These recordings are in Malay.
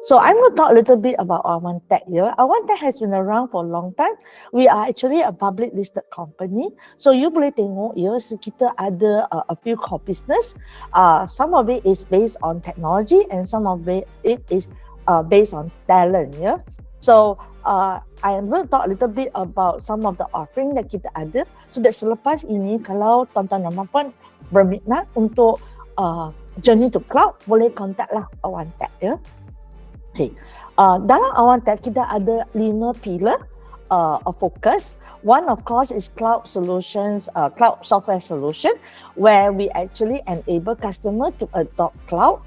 So I'm going to talk a little bit about Awan Tech here. Awan Tech has been around for a long time. We are actually a public listed company. So you boleh tengok ya, kita ada a few core business. Some of it is based on technology and some of it is based on talent ya. So I am going to talk a little bit about some of the offering that kita ada. So that selepas ini kalau tuan-tuan dan puan berminat untuk journey to cloud, boleh contact lah Awan Tech ya. Okay. Dalam Awan Tech kita ada 5 pillar of focus. One of course is cloud solutions, cloud software solution, where we actually enable customer to adopt cloud,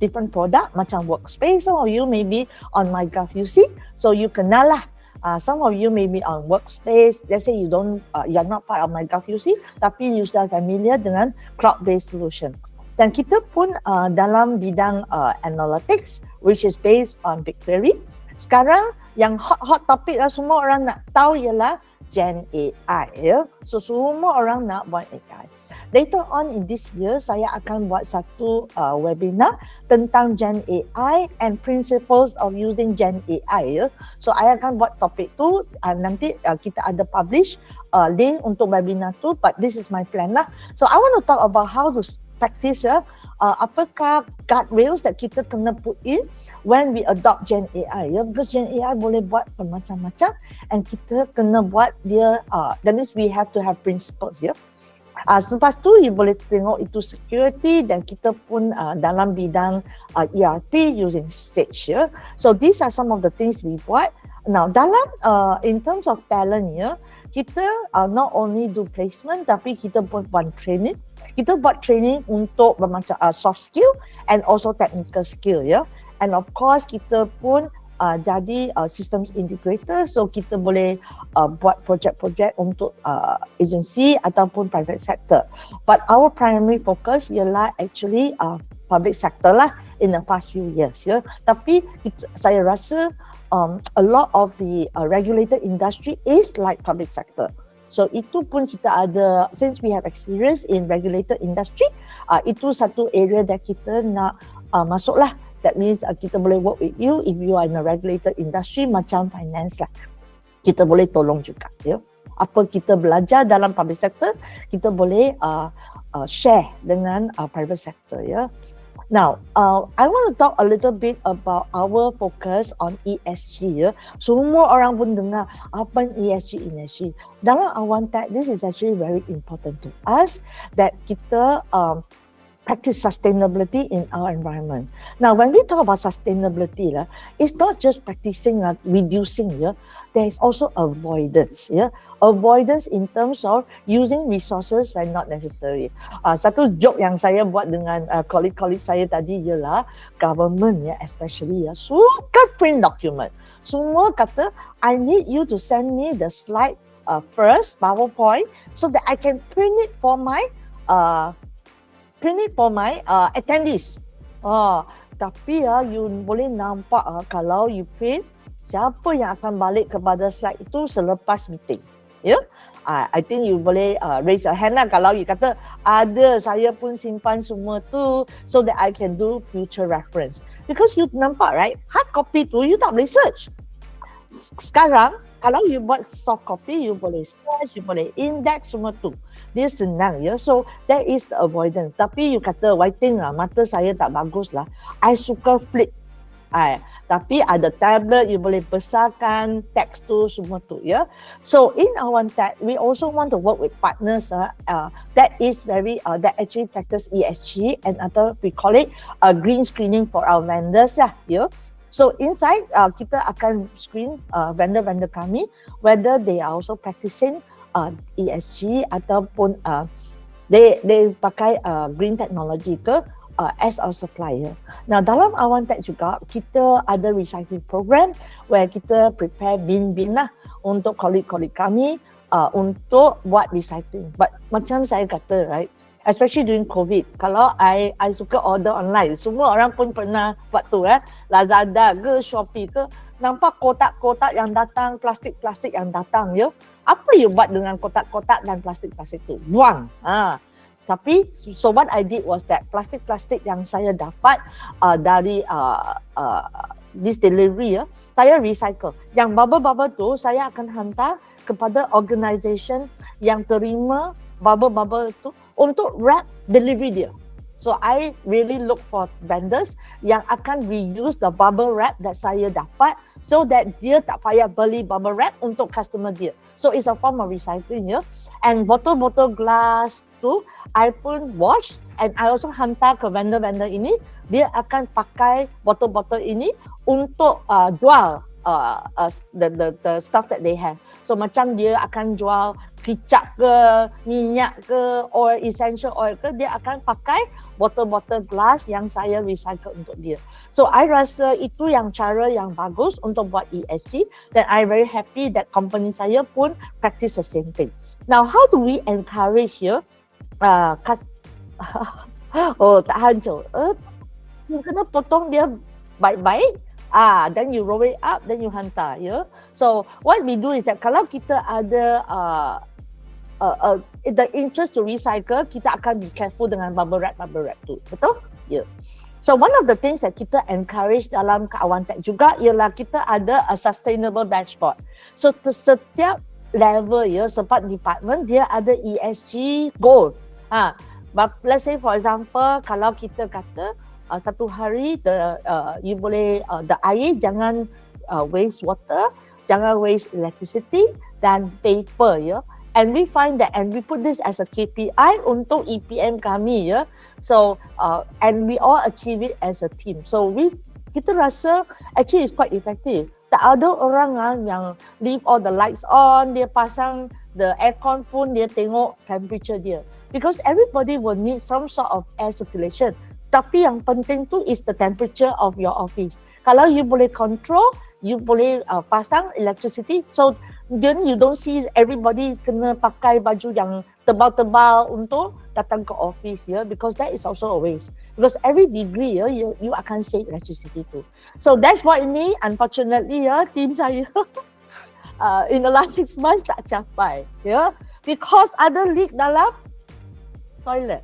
different product macam workspace. Some of you may be on MyGovUC, so you kenal lah. Some of you may be on workspace. Let's say you are not part of MyGovUC, tapi you sudah familiar dengan cloud-based solution. Dan kita pun dalam bidang analytics, which is based on BigQuery. Sekarang yang hot topic lah semua orang nak tahu ialah Gen AI ya. So semua orang nak buat AI. Later on in this year, saya akan buat satu webinar tentang Gen AI and principles of using Gen AI ya. So saya akan buat topik tu, nanti kita ada publish link untuk webinar tu, but this is my plan lah. So I want to talk about how to practice apakah guardrails that kita kena put in when we adopt Gen AI ya, because Gen AI boleh buat macam-macam and kita kena buat dia, that means we have to have principles ya. Selepas tu you boleh tengok itu security dan kita pun dalam bidang ERP using Sage ya. So these are some of the things we buat. Now dalam in terms of talent ya, kita not only do placement tapi kita pun buat training. Kita buat training untuk bermacam soft skill and also technical skill ya. And of course kita pun jadi systems integrator, so kita boleh buat projek-projek untuk agency ataupun private sector. But our primary focus ialah actually public sector lah in the past few years ya. Tapi saya rasa a lot of the regulated industry is like public sector. So itu pun kita ada, since we have experience in regulated industry, itu satu area that kita nak masuk lah. That means kita boleh work with you if you are in a regulated industry macam finance lah. Kita boleh tolong juga ya. Apa kita belajar dalam public sector, kita boleh share dengan private sector ya. Now, I want to talk a little bit about our focus on ESG ya. Semua orang pun dengar apa ESG. Dalam Awan Tech, this is actually very important to us that kita practice sustainability in our environment. Now, when we talk about sustainability, it's not just practicing reducing. There is also avoidance. Avoidance in terms of using resources when not necessary. Satu joke yang saya buat dengan colleague saya tadi ialah government especially suka print document. Semua kata, I need you to send me the slide first, PowerPoint, so that I can print it for my attendees. Tapi you boleh nampak kalau you print, siapa yang akan balik kepada slide itu selepas meeting. Ya? I think you boleh raise your hand lah kalau you kata ada, saya pun simpan semua tu so that I can do future reference. Because you nampak right, hard copy tu you tak boleh search. Sekarang kalau you buat soft copy, you boleh search, you boleh index semua tu. Dia senang ya. So that is the avoidance. Tapi you kata writing mata saya tak bagus lah. I suka flip. Tapi ada tablet, you boleh besarkan teks tu semua tu ya. So in Awan Tech, we also want to work with partners that is very that actually practice ESG and other, we call it green screening for our vendors lah ya. So inside kita akan screen vendor-vendor kami whether they are also practicing ESG ataupun they pakai green technology ke as our supplier. Now dalam Awan Tech juga kita ada recycling program where kita prepare bin lah untuk colleague-colleague kami untuk buat recycling. But macam saya kata right, especially during COVID, kalau I suka order online, semua orang pun pernah buat tu Lazada ke Shopee ke, nampak kotak-kotak yang datang, plastik-plastik yang datang ya. Apa you buat dengan kotak-kotak dan plastik-plastik tu? Buang. Tapi so what I did was that plastik-plastik yang saya dapat dari this delivery ya, saya recycle. Yang bubble-bubble tu saya akan hantar kepada organisation yang terima bubble-bubble tu untuk wrap delivery dia. So I really look for vendors yang akan reuse the bubble wrap that saya dapat, so that dia tak payah beli bubble wrap untuk customer dia. So it's a form of recycling ya. And botol-botol glass tu I pun wash, and I also hantar ke vendor-vendor ini. Dia akan pakai botol-botol ini untuk jual the stuff that they have. So macam dia akan jual kicap ke, minyak ke, oil, essential oil ke, dia akan pakai botol-botol glass yang saya recycle untuk dia. So I rasa itu yang cara yang bagus untuk buat ESG, dan I very happy that company saya pun practice the same thing. Now how do we encourage ya? Oh tak hancur. You kena potong dia baik-baik. Then you roll it up, then you hantar, ya. So what we do is that kalau kita ada the interest to recycle, kita akan be careful dengan bubble wrap tu, betul? Ya. So one of the things that kita encourage dalam Kawan Tech juga ialah kita ada a sustainable dashboard. So setiap level ya, sebab department dia ada ESG goal. But let's say for example, kalau kita kata satu hari you boleh the air jangan waste water, jangan waste electricity dan paper ya. And we find that, and we put this as a KPI untuk EPM kami ya. So and we all achieve it as a team. So kita rasa actually it's quite effective. Tak ada orang yang leave all the lights on, dia pasang the aircon pun dia tengok temperature dia. Because everybody will need some sort of air circulation. Tapi yang penting tu is the temperature of your office. Kalau you boleh control, you boleh pasang electricity. So then you don't see everybody kena pakai baju yang tebal-tebal untuk datang ke office ya, because that is also a waste. Because every degree ya, you akan save electricity too. So that's what ini unfortunately ya, team saya in the last 6 months tak capai ya, because ada leak dalam toilet.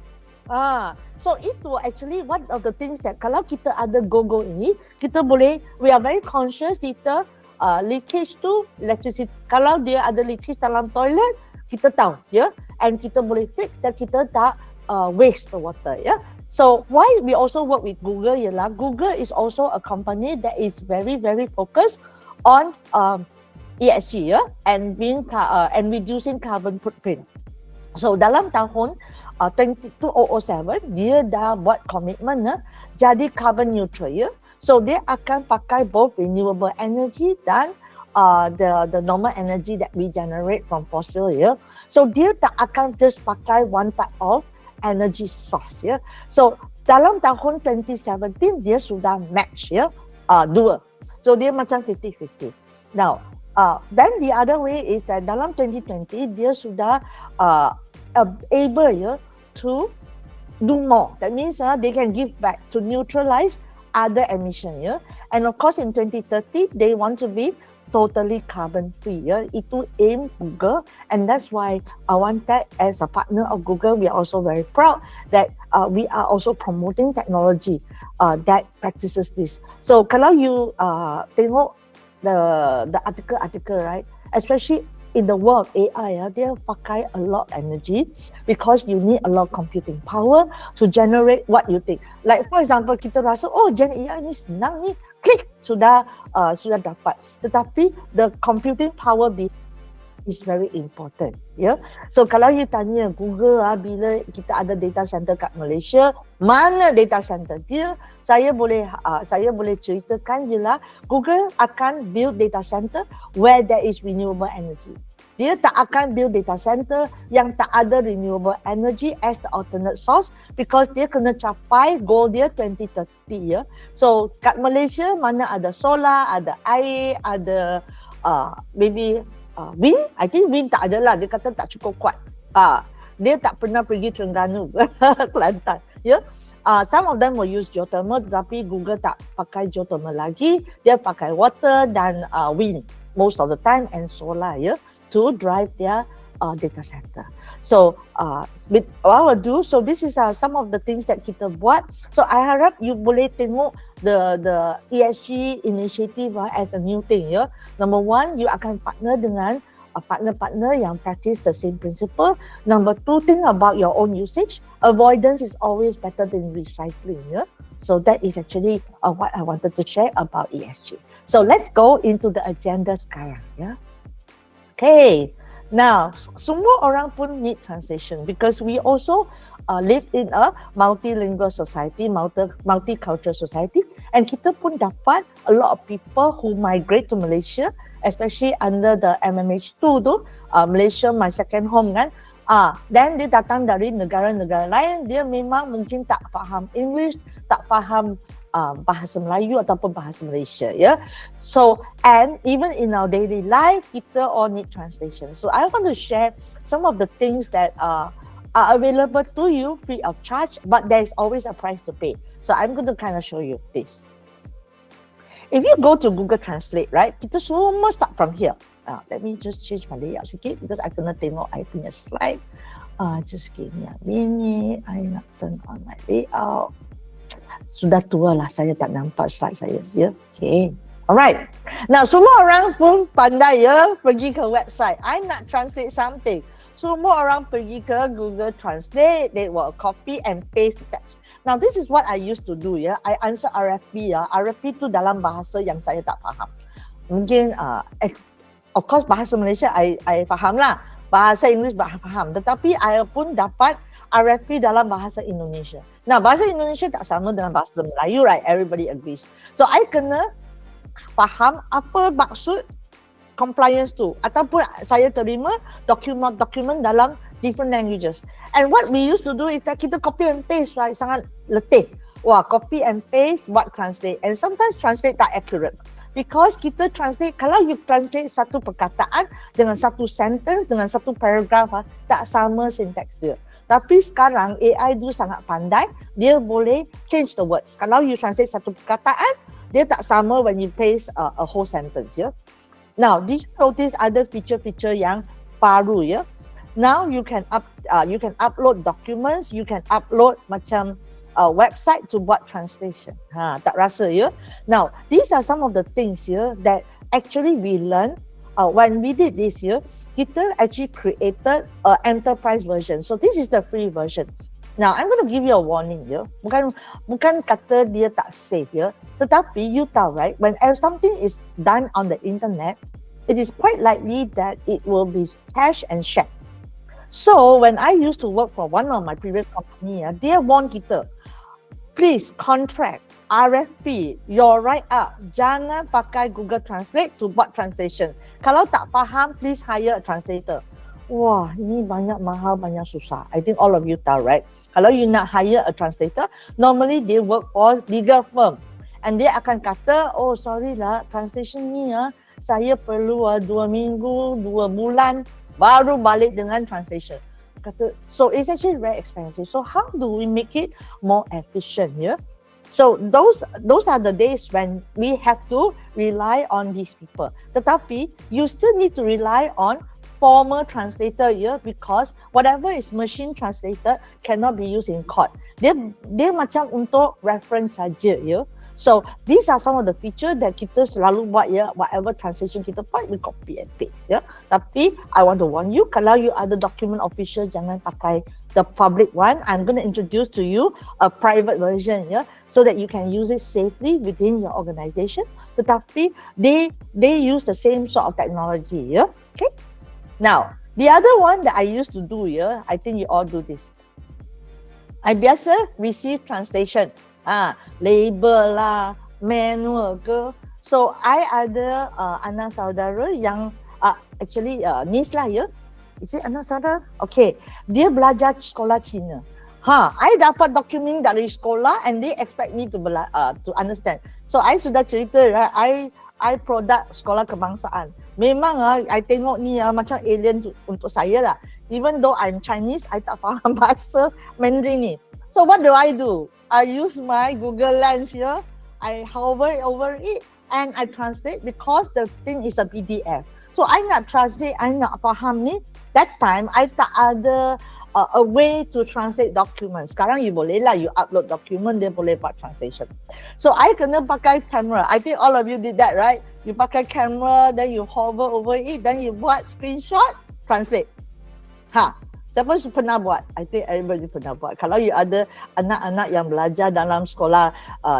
So itu actually one of the things that kalau kita ada go-go ini, kita boleh, we are very conscious kita leakage tu electricity. Kalau dia ada leakage dalam toilet, kita tahu ya, and kita boleh fix dan kita tak waste the water ya. So why we also work with Google ialah Google is also a company that is very very focused on ESG ya, and reducing carbon footprint. So dalam tahun 2007 dia dah buat komitmen jadi carbon neutral ya. So dia akan pakai both renewable energy dan the normal energy that we generate from fossil ya. So dia tak akan just pakai one type of energy source ya. So dalam tahun 2017 dia sudah match ya, dua. So dia macam 50-50. Now then the other way is that dalam 2020 dia sudah able ya to do more. That means they can give back to neutralize other emission ya. And of course in 2030 they want to be totally carbon free ya. Itu aim Google, and that's why Kawan Tech as a partner of Google, we are also very proud that we are also promoting technology that practices this. So kalau you tengok the article right, especially in the world AI dia pakai a lot of energy because you need a lot of computing power to generate what you think. Like for example, kita rasa Gen AI ni senang ni, klik sudah dapat. Tetapi the computing power is very important ya. So kalau you tanya Google bila kita ada data center kat Malaysia, mana data center dia, saya boleh ceritakan jelah Google akan build data center where there is renewable energy. Dia tak akan build data center yang tak ada renewable energy as the alternate source, because dia kena capai goal dia 2030 ya. So kat Malaysia mana ada solar, ada air, ada maybe wind. I think wind tak ada lah, dia kata tak cukup kuat. Dia tak pernah pergi Terengganu Kelantan ya. Some of them will use geothermal, tetapi Google tak pakai geothermal lagi. Dia pakai water dan wind most of the time, and solar ya, to drive their data center. So with our do, so this is some of the things that kita buat. So I harap you boleh tengok the ESG initiative as a new thing ya. Number one, you akan partner dengan partner-partner yang practice the same principle. Number two, think about your own usage. Avoidance is always better than recycling ya. So that is actually what I wanted to share about ESG. So let's go into the agenda sekarang ya. Okay. Now, semua orang pun need translation because we also live in a multilingual society, multicultural society, and kita pun dapat a lot of people who migrate to Malaysia, especially under the MMH2 tu, Malaysia my second home kan. Then dia datang dari negara-negara lain, dia memang mungkin tak faham English, tak faham bahasa Melayu ataupun bahasa Malaysia ya. So and even in our daily life kita all need translation. So I want to share some of the things that are available to you free of charge, but there is always a price to pay. So I'm going to kind of show you this. If you go to Google Translate, right, kita semua start from here. Let me just change my layout sikit because I kena tengok I punya slide. Just give me a minute. I nak turn on my layout. Sudah tua lah saya tak nampak slide saya ya. Okay. Alright. Now semua orang pun pandai ya pergi ke website. I nak translate something. Semua orang pergi ke Google Translate. They will copy and paste the text. Now this is what I used to do ya. I answer RFP ya. RFP tu dalam bahasa yang saya tak faham. Mungkin of course bahasa Malaysia I faham lah. Bahasa English faham. Tetapi I pun dapat RFP dalam bahasa Indonesia. Nah, bahasa Indonesia tak sama dengan bahasa Melayu, right? Everybody agrees. So, I kena faham apa maksud compliance tu. Ataupun saya terima dokumen dalam different languages. And what we used to do is that kita copy and paste, right? Sangat letih. Wah, copy and paste, buat translate. And sometimes translate tak accurate. Because kita translate, kalau you translate satu perkataan dengan satu sentence, dengan satu paragraph, tak sama syntax dia. Tapi sekarang AI tu sangat pandai, dia boleh change the words. Kalau you translate satu perkataan, dia tak sama when you paste a whole sentence ya. Now, did you notice other feature yang baru ya? Now you can upload documents, you can upload macam website to buat translation. Tak rasa ya. Now, these are some of the things ya that actually we learn when we did this ya. Kita actually created an enterprise version. So this is the free version. Now I'm going to give you a warning ya. Bukan kata dia tak safe ya. Tetapi you tahu right, when something is done on the internet, it is quite likely that it will be cached and shared. So when I used to work for one of my previous company ya, dia warn kita, please contract RFP, your write-up, jangan pakai Google Translate to buat translation. Kalau tak faham, please hire a translator. Wah, ini banyak mahal, banyak susah. I think all of you tahu, right? Kalau you nak hire a translator, normally they work for legal firm. And dia akan kata, oh sorry lah, translation ni saya perlu 2 minggu, 2 bulan, baru balik dengan translation. Kata, so it's actually very expensive. So how do we make it more efficient, yeah? So those are the days when we have to rely on these people. Tetapi you still need to rely on formal translator ya, because whatever is machine translated cannot be used in court. Dia macam untuk reference saja ya. So these are some of the feature that kita selalu buat ya, whatever translation kita buat, we copy and paste ya. Tapi I want to warn you, kalau you ada document official, jangan pakai the public one. I'm going to introduce to you a private version ya, so that you can use it safely within your organization. Tetapi they use the same sort of technology ya. Okay. Now the other one that I used to do ya, I think you all do this. I biasa receive translation. Label lah, manual ke. So I ada anak saudara yang actually niece lah ya. Is it anak saudara? Okay, dia belajar sekolah Cina. I dapat dokumen dari sekolah and they expect me to understand. So I sudah cerita, right? I produk sekolah kebangsaan. Memang I tengok ni macam alien untuk saya lah. Even though I'm Chinese, I tak faham bahasa Mandarin ni. So what do? I use my Google Lens here. I hover over it and I translate because the thing is a PDF. So I nak translate, I nak faham ni, That time, I tak ada a way to translate documents. Sekarang you boleh lah, you upload document, dia boleh buat translation. So I kena pakai camera. I think all of you did that, right? You pakai camera, then you hover over it, then you buat screenshot, translate. Siapa pernah buat? I think everybody pernah buat. Kalau you ada anak-anak yang belajar dalam sekolah,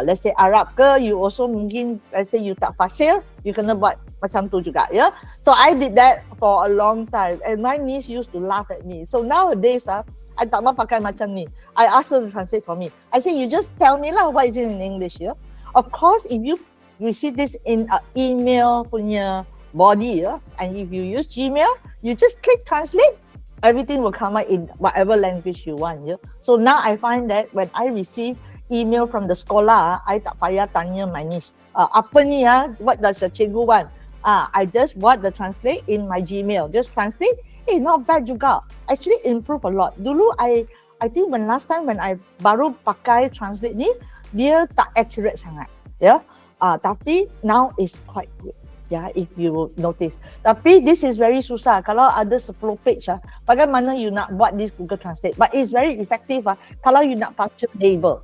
let's say Arab ke, you also mungkin, let's say you tak fasih, you kena buat macam tu juga, ya. So I did that for a long time, and my niece used to laugh at me. So nowadays, I tak mau pakai macam ni. I ask her to translate for me. I say, you just tell me lah what is it in English, ya. Of course, if you receive this in email punya body, ya, and if you use Gmail, you just click translate. Everything will come out in whatever language you want. Yeah? So now I find that when I receive email from the sekolah, I tak payah tanya my niece, apa ni ya? What does the cikgu want? I just buat the translate in my Gmail. Just translate. Not bad juga. Actually improve a lot. Dulu I think last time when I baru pakai translate ni, dia tak accurate sangat. Yeah? Tapi now is quite good. Yeah, if you notice. Tapi this is very susah. Kalau ada 10 page, bagaimana you nak buat this Google Translate? But it's very effective. Kalau you nak baca label.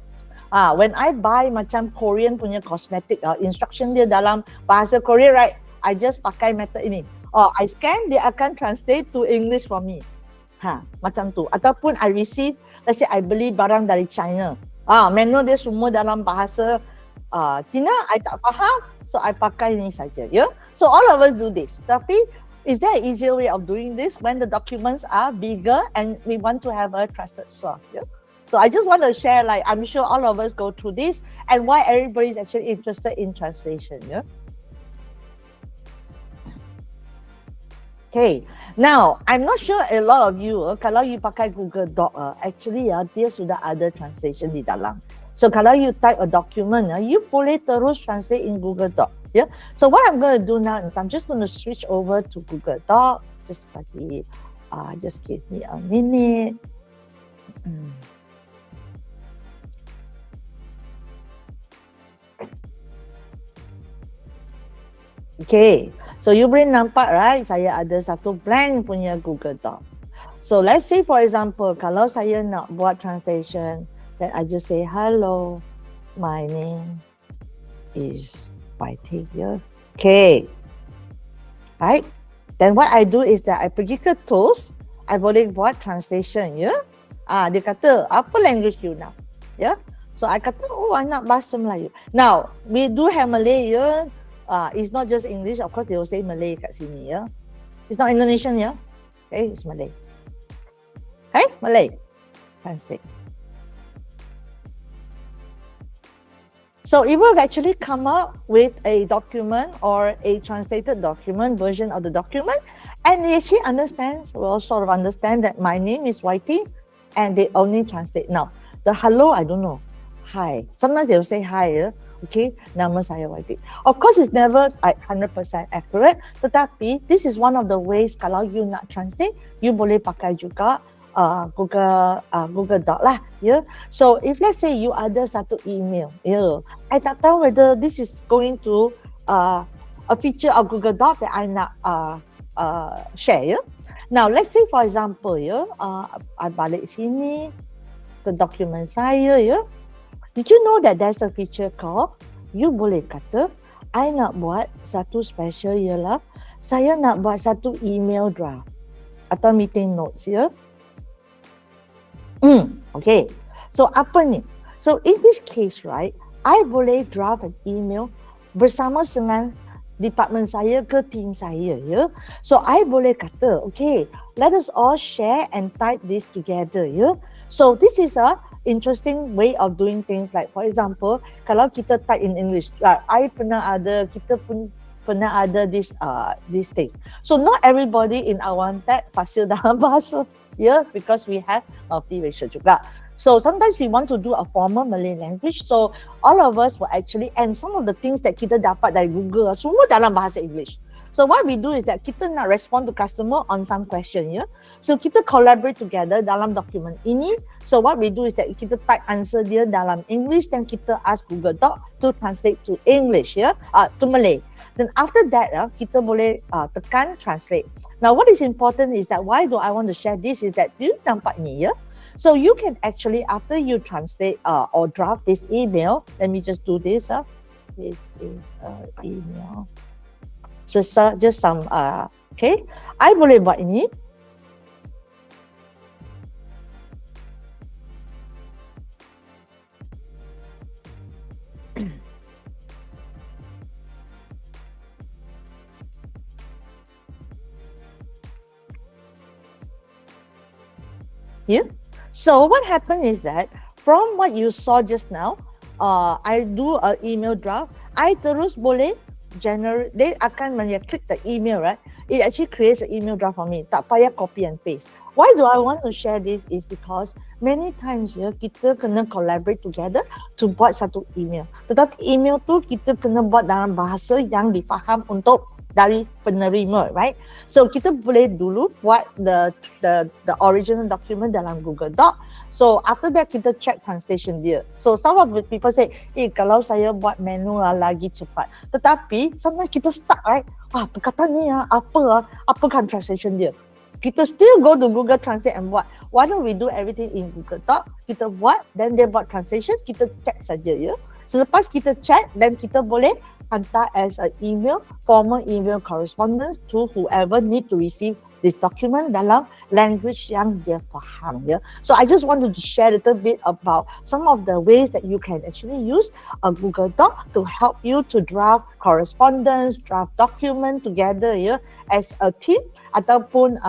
When I buy macam Korean punya cosmetic, instruction dia dalam bahasa Korea, right? I just pakai method ini. I scan, dia akan translate to English for me. Macam tu. Ataupun I receive, let's say I beli barang dari China. Menu dia semua dalam bahasa Cina, I tak faham, so I pakai ni saja, ya. So all of us do this. Tapi is there an easier way of doing this when the documents are bigger and we want to have a trusted source? Yeah. So I just want to share, like, I'm sure all of us go through this and why everybody is actually interested in translation. Yeah. Okay. Now, I'm not sure a lot of you, kalau you pakai Google Doc, actually dia sudah ada translation di dalam. So kalau you type a document, you boleh terus translate in Google Doc. Yeah. So what I'm going to do now is I'm just going to switch over to Google Doc. Just give me a minute. Okay. So you boleh nampak, right? Saya ada satu blank punya Google Doc. So let's say for example, kalau saya nak buat translation, then I just say, hello, my name is YT. Yeah. Okay. Right. Then what I do is that I pergi ke tools, I boleh buat translation. Yeah. Dia kata, apa language you nak? Yeah. So I kata, I nak bahasa Melayu. Now, we do have Malay. Yeah. It's not just English. Of course, they will say Malay kat sini. Yeah. It's not Indonesian. Yeah. Okay, it's Malay. Okay, Malay. Translate. So it will actually come up with a document or a translated document version of the document, and it actually will sort of understand that my name is YT, and they only translate. Now, the hello, I don't know. Hi. Sometimes they will say hi. Okay, nama saya YT. Of course, it's never 100% accurate, tetapi this is one of the ways kalau you nak translate, you boleh pakai juga Google Doc lah, yeah. So if let's say you ada satu email, yeah, I tak tahu whether this is going to a feature of Google Doc that I nak share, yeah. Now let's say for example, yeah, I balik sini ke dokumen saya, yeah. Did you know that there's a feature called, you boleh kata, I nak buat satu special ialah, saya nak buat satu email draft atau meeting notes, yeah. Okay. So apa ni? So in this case, right, I boleh draft an email bersama dengan department saya ke team saya, ya. So I boleh kata, okay, let us all share and type this together, ya. So this is a interesting way of doing things. Like for example, kalau kita type in English, kita pun pernah ada this thing. So not everybody in our tech fasih dalam bahasa, yeah, because we have multiracial juga. So sometimes we want to do a formal Malay language. So all of us will actually, and some of the things that kita dapat dari Google, semua dalam bahasa English. So what we do is that kita nak respond to customer on some question, yeah. So kita collaborate together dalam document ini. So what we do is that kita type answer dia dalam English, dan kita ask Google Doc to translate to English, yeah, to Malay. Then after that, kita boleh tekan translate. Now, what is important is that why do I want to share this is that you nampak ni ya. So you can actually, after you translate or draft this email, let me just do this. This is email. Just some, okay. I boleh buat ini. Yeah. So what happened is that from what you saw just now, I do an email draft. I terus boleh generate. They akan when you click the email, right? It actually creates an email draft for me. Tak payah copy and paste. Why do I want to share this? Is because many times ya kita kena collaborate together to buat satu email. Tetapi email tu kita kena buat dalam bahasa yang difaham untuk dari penerima, right? So kita boleh dulu buat the original document dalam Google Doc. So after that kita check translation dia. So some of the people say, kalau saya buat manual lagi cepat. Tetapi sometimes kita stuck, right? Perkataan ni apakan translation dia? Kita still go to Google Translate and buat. Why don't we do everything in Google Doc? Kita buat, then dia buat translation, kita check saja ya. Selepas kita check, then kita boleh hantar as an email, formal email correspondence to whoever need to receive this document dalam language yang dia faham. Yeah? So I just wanted to share a little bit about some of the ways that you can actually use a Google Doc to help you to draft correspondence, draft document together as a team ataupun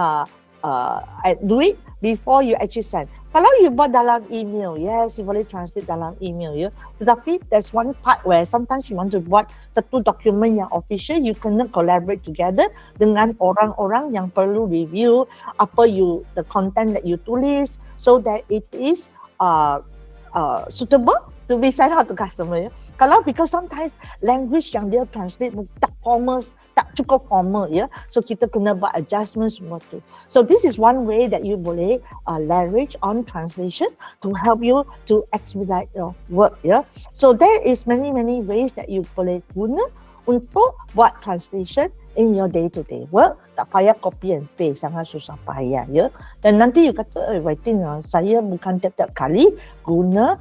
do it before you actually send. Kalau you buat dalam email, yes, you boleh translate dalam email ya. Tetapi there's one part where sometimes you want to buat satu dokumen yang official, you kena collaborate together dengan orang-orang yang perlu review the content that you tulis so that it is suitable to be sent out to customer ya. Kalau because sometimes language yang dia translate tak formal, tak cukup formal ya. So kita kena buat adjustment semua tu. So this is one way that you boleh leverage on translation to help you to expedite your work ya. So there is many ways that you boleh guna untuk buat translation in your day-to-day work. Tak payah copy and paste, sangat susah payah ya. Dan nanti you kata, writing saya bukan tiap-tiap kali guna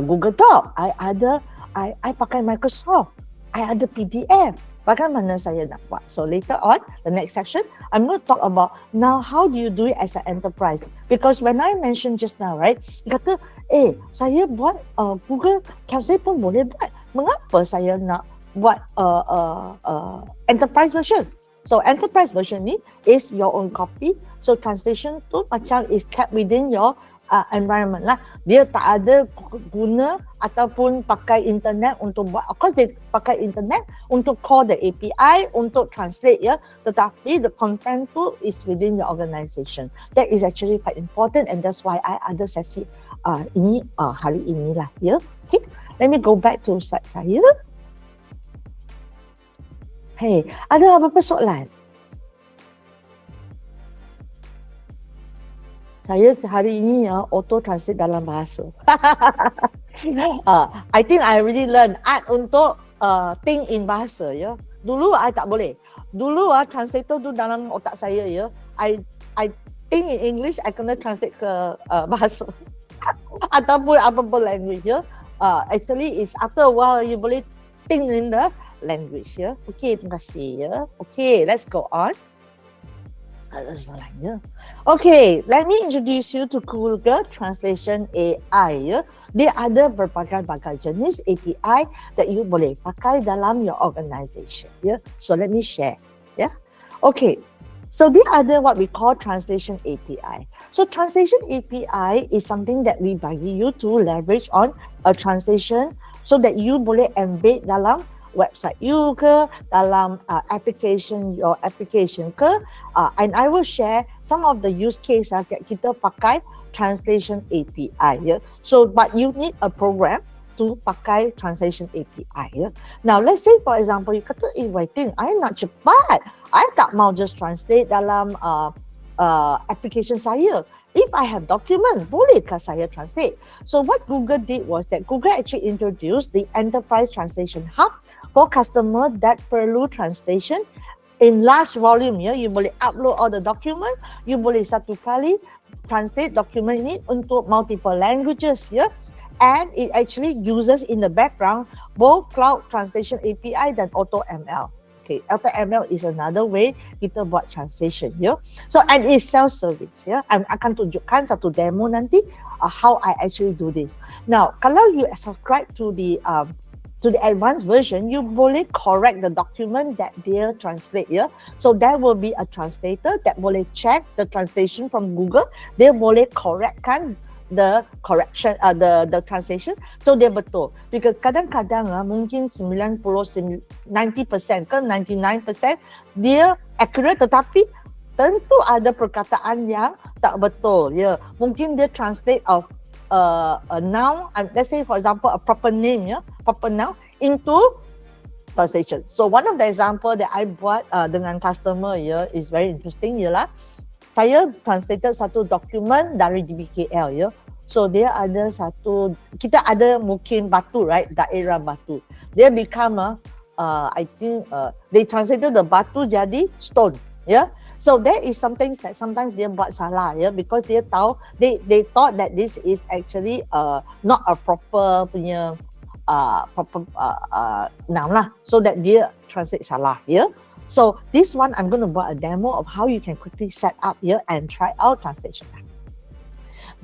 Google Doc. I pakai Microsoft. I ada PDF. Bagaimana saya nak buat? So later on, the next section, I'm going to talk about now how do you do it as an enterprise. Because when I mentioned just now, right, dia kata, saya buat Google Translate pun boleh buat. Mengapa saya nak buat enterprise version? So enterprise version ni is your own copy. So translation tu macam is kept within your environment lah. Dia tak ada guna ataupun pakai internet untuk buat. Of course dia pakai internet untuk call the API untuk translate ya. Tetapi the content tu is within your organization. That is actually quite important and that's why I ada sesi ini hari inilah ya. Okay, let me go back to slide saya. Hey, ada apa-apa soalan? Saya hari ini auto translate dalam bahasa. I think I already learn art untuk think in bahasa ya. Dulu I tak boleh. Dulu translator tu dalam otak saya ya. I think in English I kena translate ke bahasa ataupun apa-apa language ya. Actually is after a while you boleh think in the language ya. Okay, terima kasih ya. Okay, let's go on. Okay, let me introduce you to Google Translation AI ya. Dia ada berbagai-bagai jenis API that you boleh pakai dalam your organization ya. So let me share ya. Okay, so dia ada what we call Translation API. So Translation API is something that we bagi you to leverage on a translation so that you boleh embed dalam website you ke, dalam your application ke, and I will share some of the use case that kita pakai translation API ya. So but you need a program to pakai translation API ya. Now let's say for example you kata writing I nak cepat, I tak mau just translate dalam application saya. If I have document, bolehkah saya translate? So what Google did was that Google actually introduced the Enterprise Translation Hub for customer that perlu translation in large volume. Ya, you boleh upload all the document, you boleh satu kali translate document ini untuk multiple languages. Ya, and it actually uses in the background both Cloud Translation API dan AutoML. Okay, AutoML is another way kita buat translation, ya. So, and it's self-service, ya. Akan tunjukkan satu demo nanti how I actually do this. Now, kalau you subscribe to the advanced version, you boleh correct the document that dia translate, ya. So, there will be a translator that boleh check the translation from Google. Dia boleh correctkan the correction, the translation, so dia betul. Because kadang-kadang mungkin 90% ke 99% dia accurate, tetapi tentu ada perkataan yang tak betul. Ya, mungkin dia translate of a noun, let's say for example a proper name, ya, proper noun into translation. So one of the example that I buat dengan customer, ya, is very interesting, ialah saya translated satu dokumen dari DBKL, ya. So dia ada satu, kita ada mungkin batu, right? Daerah batu. Dia become I think they translated the batu jadi stone, ya. So there is something that sometimes dia buat salah, ya, because dia tahu they thought that this is actually not a proper punya proper noun lah, so that dia translate salah, ya. So this one I'm going to buat a demo of how you can quickly set up here and try out translation.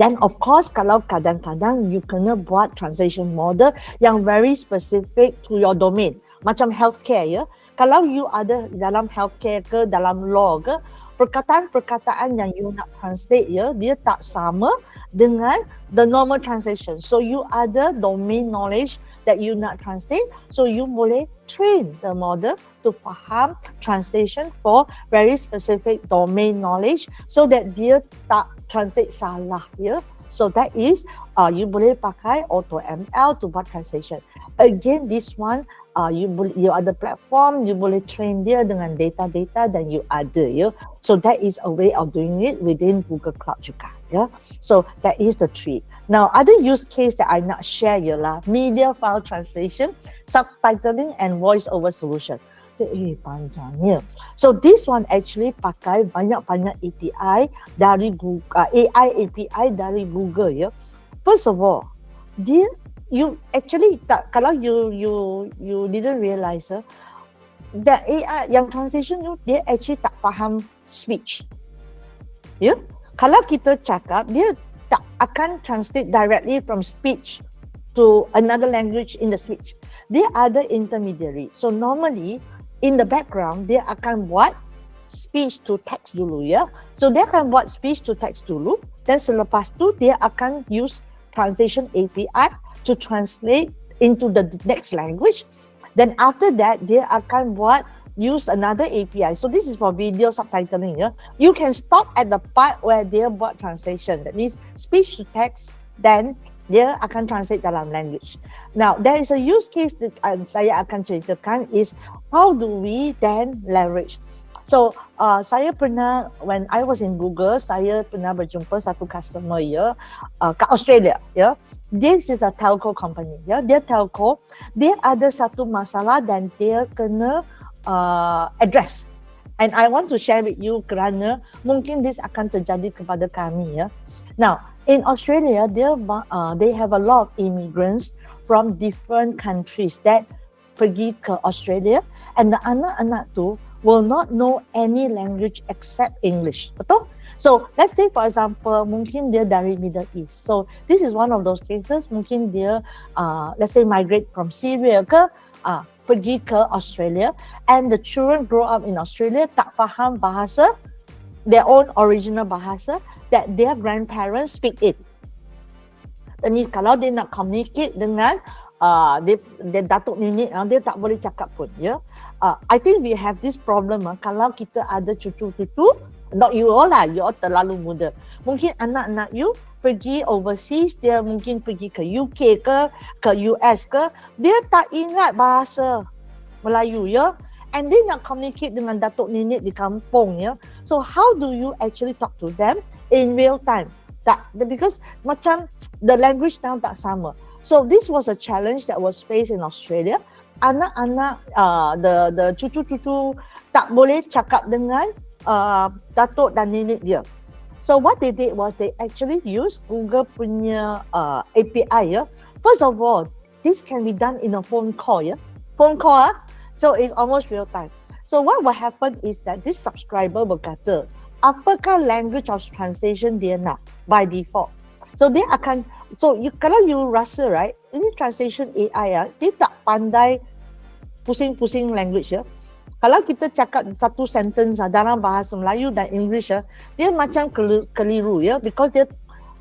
Then of course kalau kadang-kadang you kena buat translation model yang very specific to your domain, macam healthcare, ya. Kalau you ada dalam healthcare ke dalam law ke, perkataan-perkataan yang you nak translate, ya, dia tak sama dengan the normal translation. So you ada domain knowledge that you nak translate, so you boleh train the model to faham translation for very specific domain knowledge, so that dia tak translate salah, ya. So that is you boleh pakai AutoML to buat translation. Again, this one you ada platform, you boleh train dia dengan data-data dan you ada, ya. So that is a way of doing it within Google Cloud juga, ya. So that is the trick. Now, other use case that I nak share ialah media file translation, subtitling and voice over solution. So, panjangnya. So this one actually pakai banyak-banyak API dari Google, AI API dari Google, ya. First of all, you actually tak, kalau you didn't realize that AI yang translation tu dia actually tak faham speech. Ya, kalau kita cakap dia tak akan translate directly from speech to another language in the speech. Dia ada intermediary. So normally in the background dia akan buat speech to text dulu, ya. So dia akan buat speech to text dulu, dan selepas tu dia akan use translation API to translate into the next language. Then after that dia akan buat use another API. So this is for video subtitling, ya. You can stop at the part where dia buat translation. That means speech to text, then dia akan translate dalam language. Now, there is a use case that saya akan ceritakan is how do we then leverage. So, saya pernah, when I was in Google, saya pernah berjumpa satu customer, ya, kat Australia, ya. This is a telco company, ya. Dia telco, dia ada satu masalah dan dia kena address. And I want to share with you kerana mungkin this akan terjadi kepada kami, ya. Now, in Australia, they have a lot of immigrants from different countries that pergi ke Australia, and the anak-anak tu will not know any language except English. Betul? So, let's say for example, mungkin dia dari Middle East. So, this is one of those cases, mungkin dia, let's say migrate from Syria ke, pergi ke Australia, and the children grow up in Australia, tak faham bahasa, their own original bahasa, that their grandparents speak it. That means kalau dia nak communicate dengan dia datuk nenek, dia tak boleh cakap pun, ya. I think we have this problem kalau kita ada cucu-cucu, not you all lah, you all terlalu muda. Mungkin anak-anak you pergi overseas, dia mungkin pergi ke UK ke US ke, dia tak ingat bahasa Melayu, ya. And dia nak communicate dengan datuk nenek di kampung, ya. So how do you actually talk to them? in real time. Because macam the language now tak sama. So this was a challenge that was faced in Australia. Anak-anak, the cucu-cucu tak boleh cakap dengan datuk dan nenek dia. So what they did was they actually used Google punya API. First of all, this can be done in a phone call. Phone call. So it's almost real time. So what will happen is that this subscriber berkata, apakah language of translation dia nak by default. So dia akan, kalau you rasa right, ini translation AI dia tak pandai pusing-pusing language Kalau kita cakap satu sentence dalam bahasa Melayu dan English dia macam keliru because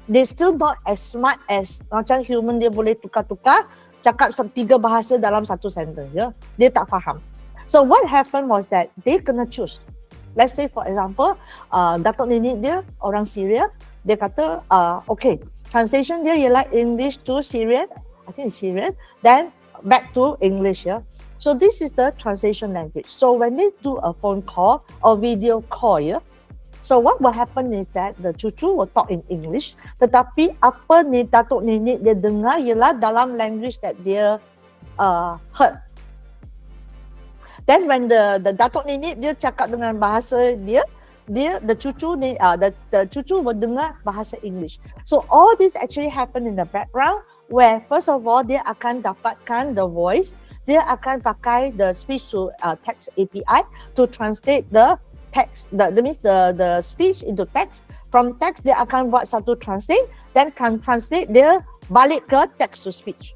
they still not as smart as macam human, dia boleh tukar-tukar cakap 3 bahasa dalam satu sentence dia tak faham. So what happened was that they kena choose. Let's say for example, datuk nenek dia orang Syria, dia kata okay, translation dia ialah English to Syrian, I think it's Syrian, then back to English So this is the translation language. So when they do a phone call or video call so what will happen is that the cucu will talk in English, tetapi apa ni datuk nenek dia dengar ialah dalam language that dia heard. Then when the datuk nenek dia cakap dengan bahasa dia the cucu will dengar bahasa English. So all this actually happen in the background where first of all dia akan dapatkan the voice, dia akan pakai the speech to text API to translate the text, that means the speech into text. From text dia akan buat satu translate, then can translate dia balik ke text to speech.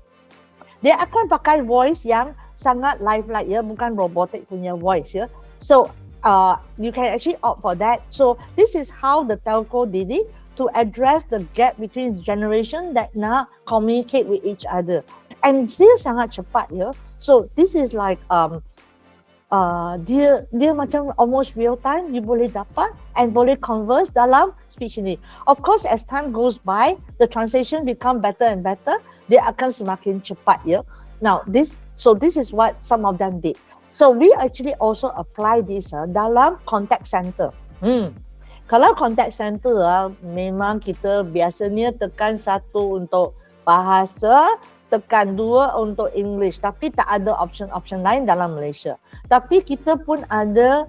Dia akan pakai voice yang sangat lifelike bukan robotic punya voice So you can actually opt for that. So this is how the telco did it to address the gap between generation that nak communicate with each other. And dia sangat cepat So this is like dia macam almost real time, you boleh dapat and boleh converse dalam speech ini. Of course, as time goes by, the translation become better and better. Dia akan semakin cepat Now this is what some of them did. So we actually also apply this dalam contact center. Kalau contact center memang kita biasanya tekan 1 untuk bahasa, tekan 2 untuk English, tapi tak ada option lain dalam Malaysia. Tapi kita pun ada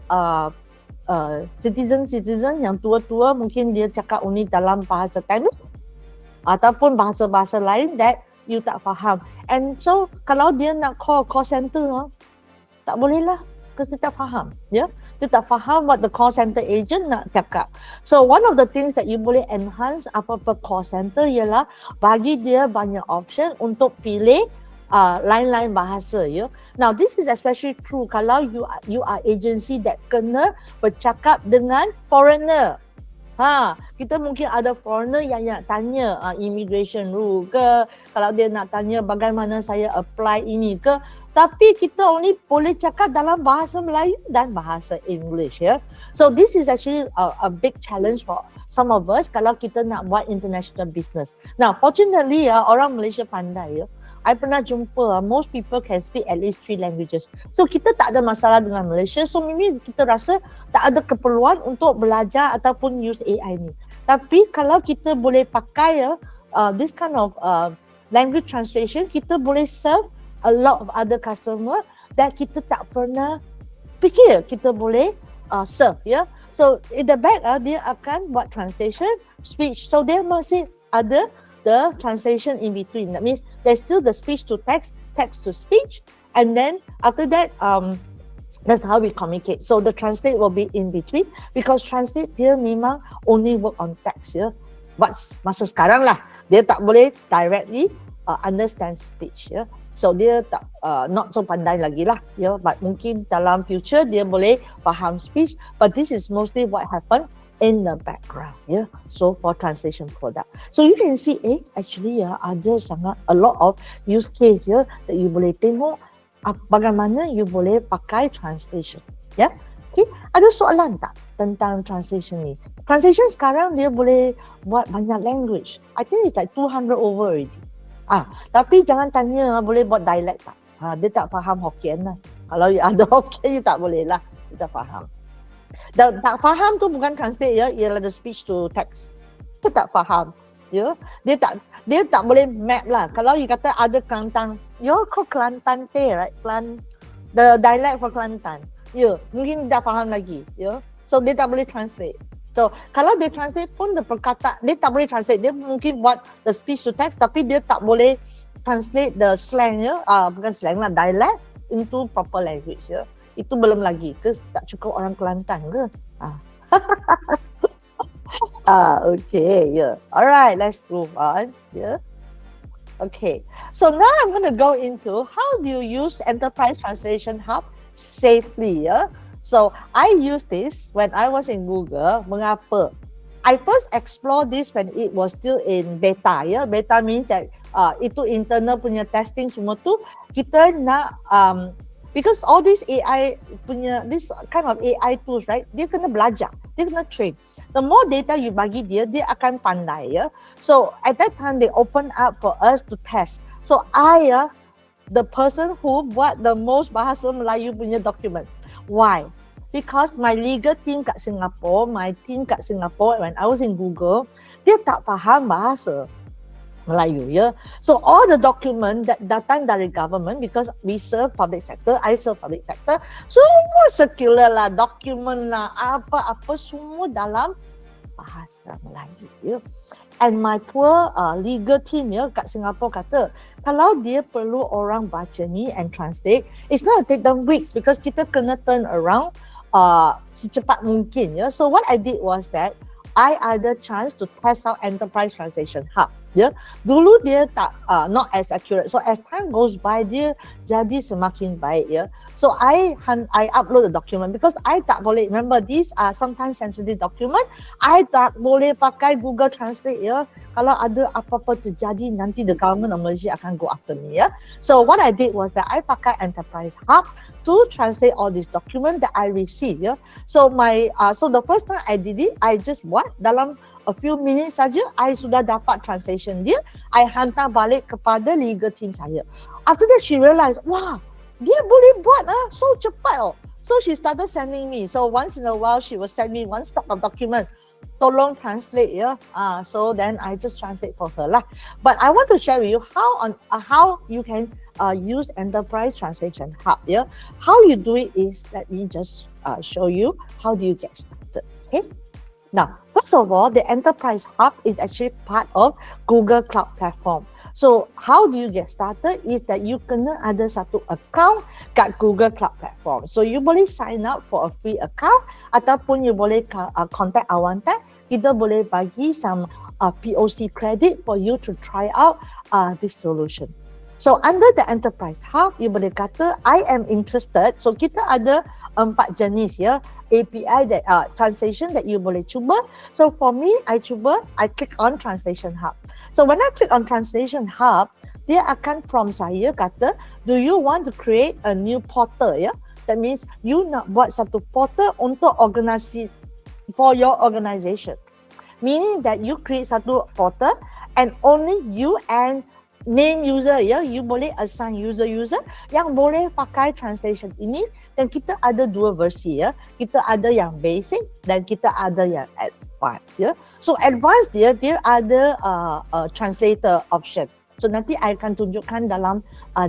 citizen yang tua-tua, mungkin dia cakap unik dalam bahasa Tamil ataupun bahasa-bahasa lain that you tak faham. And so kalau dia nak call center tak boleh lah, because dia tak faham dia tak faham what the call center agent nak cakap. So one of the things that you boleh enhance apa-apa call center ialah bagi dia banyak option untuk pilih lain-lain bahasa Now this is especially true kalau you are agency that kena bercakap dengan foreigner. Kita mungkin ada foreigner yang nak tanya immigration rule ke, kalau dia nak tanya bagaimana saya apply ini ke, tapi kita only boleh cakap dalam bahasa Melayu dan bahasa English So this is actually a big challenge for some of us kalau kita nak buat international business. Now fortunately orang Malaysia pandai I pernah jumpa most people can speak at least 3 languages. So kita tak ada masalah dengan Malaysia. So maybe kita rasa tak ada keperluan untuk belajar ataupun use AI ni. Tapi kalau kita boleh pakai this kind of language translation, kita boleh serve a lot of other customer that kita tak pernah fikir kita boleh serve So in the back dia akan buat translation, speech. So dia masih ada the translation in between. That means there's still the speech to text, text to speech, and then after that that's how we communicate. So the translate will be in between because translate dia memang only work on text But masa sekarang lah dia tak boleh directly understand speech So dia tak not so pandai lagi lah but mungkin dalam future dia boleh faham speech, but this is mostly what happened in the background So for translation product, so you can see actually ada sangat a lot of use case that you boleh tengok bagaimana you boleh pakai translation Okay, ada soalan tak tentang translation ni? Translation sekarang dia boleh buat banyak language. I think it's like 200 over already. Tapi jangan tanya boleh buat dialect tak? Dia tak faham Hokkien lah. Kalau you ada Hokkien, you tak boleh lah. You tak faham. Tak faham tu bukan translate ya, ialah the speech to text. Dia tak faham. Ya, dia tak boleh map lah. Kalau you kata ada Kelantan, you're called Kelantan teh, right? The dialect for Kelantan. Ya, mungkin dah faham lagi. Ya, so dia tak boleh translate. So kalau dia translate pun the perkataan dia tak boleh translate. Dia mungkin buat the speech to text, tapi dia tak boleh translate the slang ya, bukan slang lah, dialect into proper language ya. Itu belum lagi. Ke tak cukup orang Kelantan ke? Okay, yeah. Alright, let's move on. Yeah. Okay. So now I'm going to go into how do you use Enterprise Translation Hub safely. Yeah. So I use this when I was in Google. Mengapa? I first explored this when it was still in beta. Yeah. Beta means that itu internal punya testing semua tu kita nak because all these AI punya this kind of AI tools, right? Dia kena belajar, dia kena train. The more data you bagi dia akan pandai ya. So at that time they open up for us to test. So I the person who buat the most bahasa Melayu punya document. Why? Because my legal team kat Singapore, my team kat Singapore when I was in Google, dia tak faham bahasa Melayu ya. So all the document that datang dari government, because we serve public sector, I serve public sector, semua circular lah, document lah, apa-apa semua dalam bahasa Melayu ya. And my poor legal team ya kat Singapore kata, kalau dia perlu orang baca ni and translate, it's gonna take them weeks because kita kena turn around secepat mungkin ya. So what I did was that I ada chance to test out Enterprise Translation Hub. Ya, dulu dia tak not as accurate. So as time goes by, dia jadi semakin baik ya. So I upload the document because I tak boleh, remember these are sometimes sensitive document. I tak boleh pakai Google Translate ya. Kalau ada apa-apa terjadi, nanti the government of Malaysia akan go after me ya. So what I did was that I pakai Enterprise Hub to translate all these document that I receive ya. So so the first time I did it, I just buat dalam a few minutes saja, I sudah dapat translation dia. I hantar balik kepada legal team saya. After that, she realized, wah, dia boleh buat so cepat So she started sending me. So once in a while, she will send me one stock of document. Tolong translate ya. So then I just translate for her lah. But I want to share with you how you can use Enterprise Translation Hub. Yeah, how you do it is, let me just show you how do you get started. Okay. Now, first of all, the Enterprise Hub is actually part of Google Cloud Platform. So, how do you get started is that you kena ada satu account kat Google Cloud Platform. So, you boleh sign up for a free account ataupun you boleh contact Awantek. Kita boleh bagi some POC credit for you to try out this solution. So, under the Enterprise Hub, you boleh kata, I am interested. So, kita ada 4 jenis ya, API that translation that you boleh cuba. So, for me, I click on Translation Hub. So, when I click on Translation Hub, dia akan prompt saya kata, do you want to create a new portal ya? That means, you nak buat satu portal untuk organisasi, for your organization. Meaning that you create satu portal and only you and name user ya, you boleh assign user yang boleh pakai translation ini, dan kita ada 2 versi ya. Kita ada yang basic dan kita ada yang advanced ya. So advanced dia ada translator option. So nanti I akan tunjukkan dalam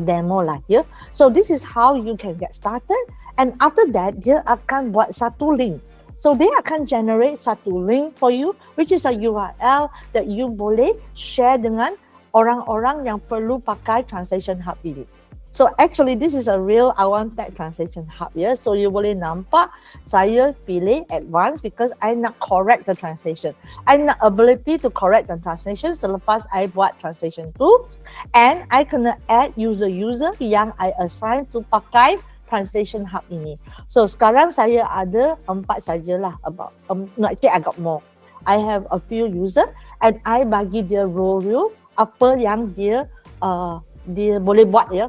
demo lah ya. So this is how you can get started, and after that dia akan buat satu link. So dia akan generate satu link for you, which is a URL that you boleh share dengan orang-orang yang perlu pakai Translation Hub ini. So actually this is a real Awantek Translation Hub ya. So you boleh nampak saya pilih advanced because I nak correct the translation. I nak ability to correct the translation selepas I buat translation tu, and I kena add user yang I assign to pakai Translation Hub ini. So sekarang saya ada 4 sajalah, about no, actually I got more. I have a few user and I bagi dia role apa yang dia boleh buat ya.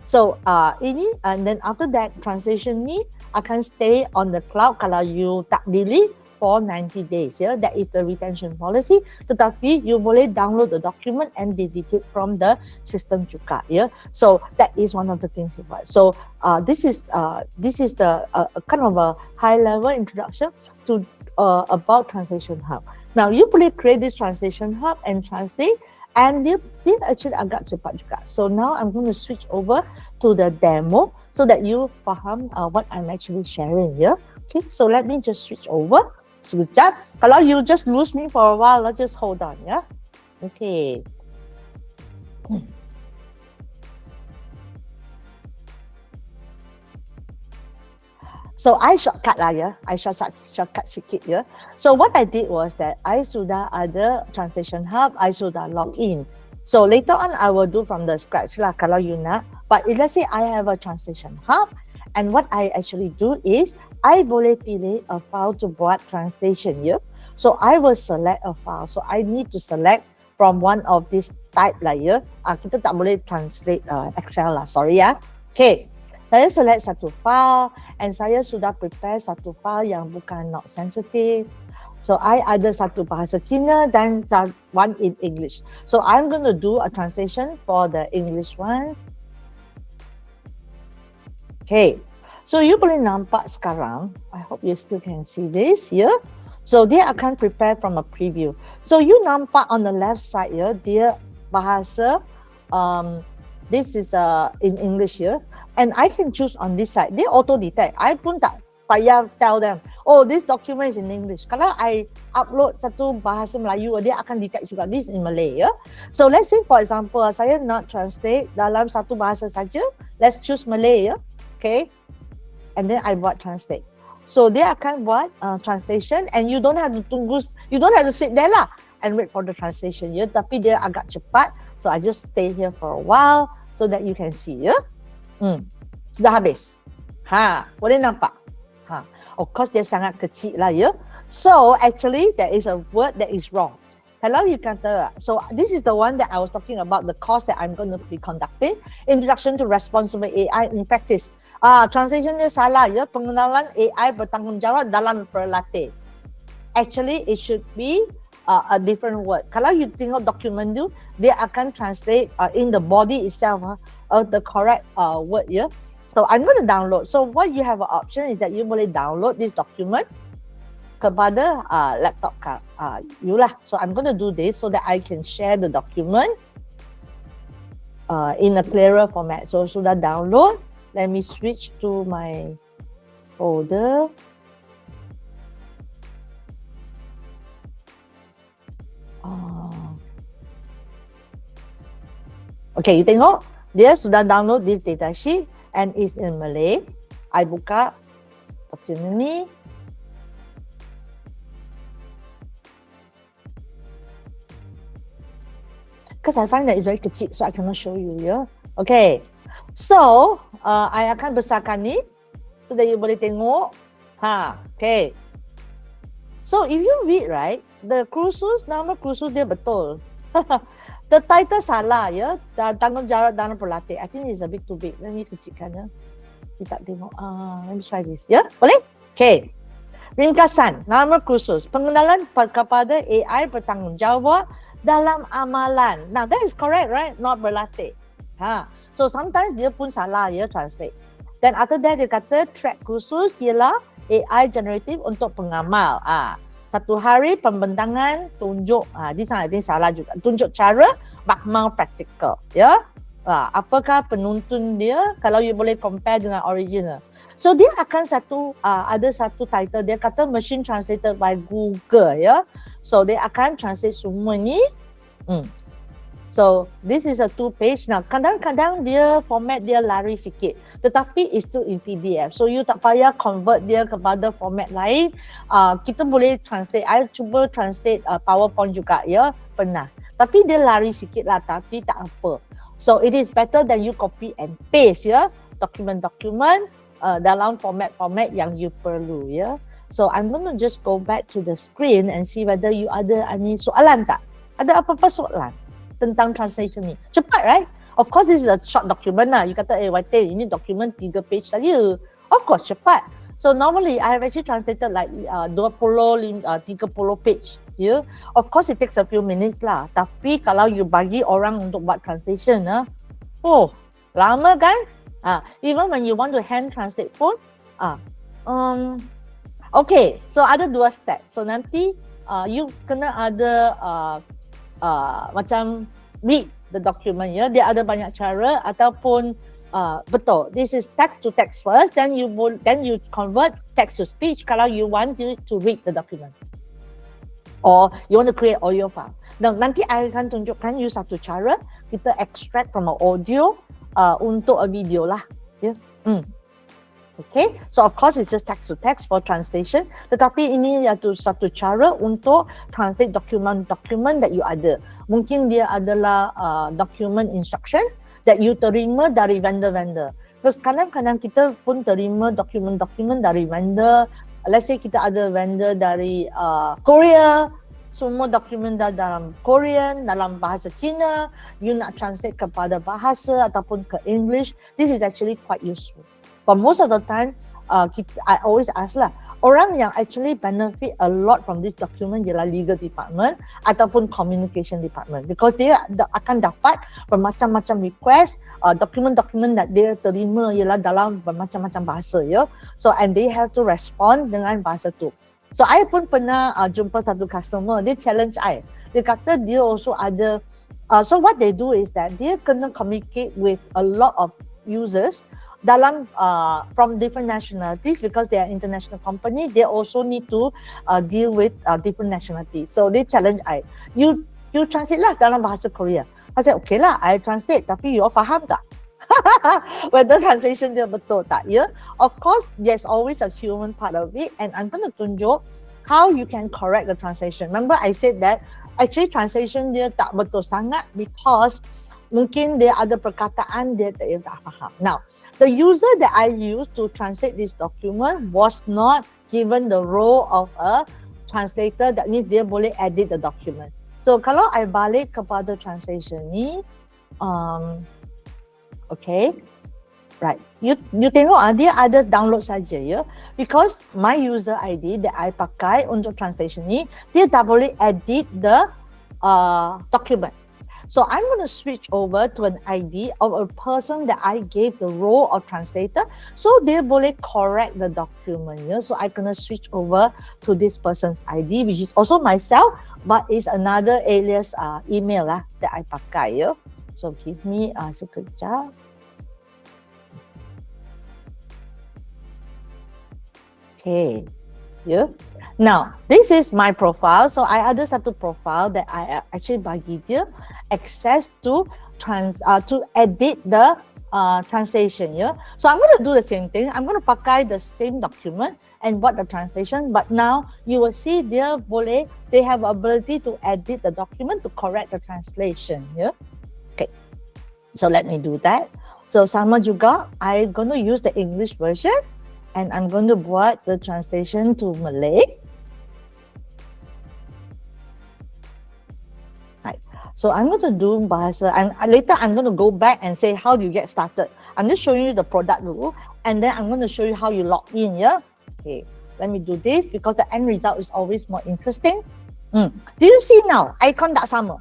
So ini, and then after that translation ni akan stay on the cloud. Kalau you tak delete, for 90 days. Ya, that is the retention policy. Tetapi you boleh download the document and delete it from the system juga. Ya, so that is one of the things you buy. So this is the kind of a high level introduction to about Translation Hub. Now you boleh create this Translation Hub and translate. And dia actually agak cepat juga. So now I'm going to switch over to the demo so that you faham what I'm actually sharing here. Okay, so let me just switch over. Sekejap. Kalau you just lose me for a while, just hold on, ya. Okay. So I shortcut lah ya, I shortcut sikit ya. So what I did was that I sudah ada Translation Hub, I sudah log in. So later on I will do from the scratch lah kalau you nak. But if let's say I have a Translation Hub, and what I actually do is I boleh pilih a file to buat translation ya. So I will select a file. So I need to select from one of this type lah ya. Kita tak boleh translate Excel lah, sorry ya. Okay. Saya select satu file and saya sudah prepare satu file yang bukan not sensitive. So I ada satu bahasa Cina dan one in English. So I'm going to do a translation for the English one. Okay. So you boleh nampak sekarang. I hope you still can see this here. So dia akan prepare from a preview. So you nampak on the left side here, dia bahasa this is in English here. And I can choose on this side. They auto detect. I pun tak payah tell them, oh, this document is in English. Kalau I upload satu bahasa Melayu, dia akan detect juga this in Malay. Ya? So let's say for example, saya nak translate dalam satu bahasa saja. Let's choose Malay. Ya? Okay. And then I buat translate. So dia akan buat translation and you don't have to tunggu, you don't have to sit there lah and wait for the translation. Ya? Tapi dia agak cepat. So I just stay here for a while so that you can see. Ya? Sudah habis. Boleh nampak? Of course dia sangat kecil lah ya. So actually there is a word that is wrong. Kalau you kata, so this is the one that I was talking about, the course that I'm going to be conducting, Introduction to Responsible AI in Practice. Translation dia salah ya, pengenalan AI bertanggungjawab dalam berlatih. Actually it should be a different word. Kalau you tengok dokumen tu, dia akan translate in the body itself the correct word ya. So I'm going to download. So what you have an option is that you boleh download this document kepada laptop you lah. So I'm going to do this so that I can share the document in a clearer format. So sudah download. Let me switch to my folder. Okay, you tengok dia sudah download this data sheet and is in Malay. I buka dokumen ni. Because I find that it's very kecil, so I cannot show you. Yeah. Okay. So, I akan besarkan ni so that you boleh tengok. Okay. So, if you read right, the kursus, nama kursus dia betul. The title salah ya, tanggungjawab dalam berlatih. I think it's a bit too big. Let me kecilkan ya. Kita tengok. Let me try this. Ya, boleh? Okay. Ringkasan, nama kursus, pengenalan kepada AI bertanggungjawab dalam amalan. Now that is correct, right? Not berlatih. So sometimes dia pun salah ya translate. Then after that dia kata track kursus ialah AI generative untuk pengamal. Satu hari pembentangan tunjuk, di sana ini salah juga. Tunjuk cara makmal praktikal, ya. Apakah penuntun dia kalau you boleh compare dengan original. So dia akan ada satu title dia kata machine translated by Google, ya. So dia akan translate semua ni. So this is a 2-page. Now kadang-kadang dia format dia lari sikit, tetapi it's still in PDF. So you tak payah convert dia kepada format lain. Kita boleh translate. I cuba translate PowerPoint juga ya, pernah. Tapi dia lari sikit lah, tapi tak apa. So it is better than you copy and paste ya, dokumen-dokumen dalam format-format yang you perlu ya. So I'm going to just go back to the screen and see whether you ada any soalan tak? Ada apa-apa soalan tentang translation ni? Cepat, right? Of course, this is a short document lah. You kata, Watin, ini dokumen 3 page saja. Of course, cepat. So normally I have actually translated like 30 page. Yeah. Of course it takes a few minutes lah. Tapi kalau you bagi orang untuk buat translation, oh, lama kan? Even when you want to hand translate pun, okay. So ada 2 step. So nanti you kena ada macam read the document, ya. Dia ada banyak cara ataupun betul. This is text to text first, then you convert text to speech kalau you want to read the document. Or you want to create audio file. Now, nanti I akan tunjukkan you satu cara kita extract from audio untuk a video lah. Yeah. Okay, so of course it's just text to text for translation. Tetapi ini satu cara untuk translate document that you ada. Mungkin dia adalah document instruction that you terima dari vendor. Terus kadang-kadang kita pun terima document dari vendor. Let's say kita ada vendor dari Korea, semua dokumen dalam Korean, dalam bahasa Cina, you nak translate kepada bahasa ataupun ke English, this is actually quite useful. But most of the time, I always ask lah, orang yang actually benefit a lot from this document ialah legal department ataupun communication department, because dia akan dapat bermacam-macam request, dokumen-dokumen that dia terima ialah dalam bermacam-macam bahasa, ya. So and they have to respond dengan bahasa tu. So I pun pernah jumpa satu customer, dia challenge I. Dia kata dia also ada, so what they do is that dia kena communicate with a lot of users dalam from different nationalities, because they are international company. They also need to deal with different nationalities. So they challenge I, you translate lah dalam bahasa Korea. I said okay lah, I translate, tapi you all faham tak? Whether translation dia betul tak, ya? Of course there's always a human part of it, and I'm going to tunjuk how you can correct the translation. Remember I said that actually translation dia tak betul sangat because mungkin dia ada perkataan dia tak faham. Now, the user that I used to translate this document was not given the role of a translator. That means dia boleh edit the document. So kalau I balik kepada translation ni, okay, right. You tengok dia ada download saja, ya. Because my user ID that I pakai untuk translation ni, dia dah boleh edit the document. So I'm going to switch over to an ID of a person that I gave the role of translator, so dia boleh correct the document. Yeah? So I'm going to switch over to this person's ID, which is also myself, but is another alias email lah that I pakai. Yeah? So give me sekejap. Okay. Yeah. Now, this is my profile. So I ada satu profile that I actually bagi dia access to edit the translation. Yeah. So I'm going to do the same thing. I'm going to pakai the same document and buat the translation. But now you will see they have ability to edit the document to correct the translation. Yeah. Okay. So let me do that. So sama juga, I'm going to use the English version. And I'm going to buat the translation to Malay. Right. So I'm going to do bahasa, and later I'm going to go back and say how do you get started. I'm just showing you the product dulu, and then I'm going to show you how you log in, yeah? Okay, let me do this because the end result is always more interesting. Do you see now? Icon tak sama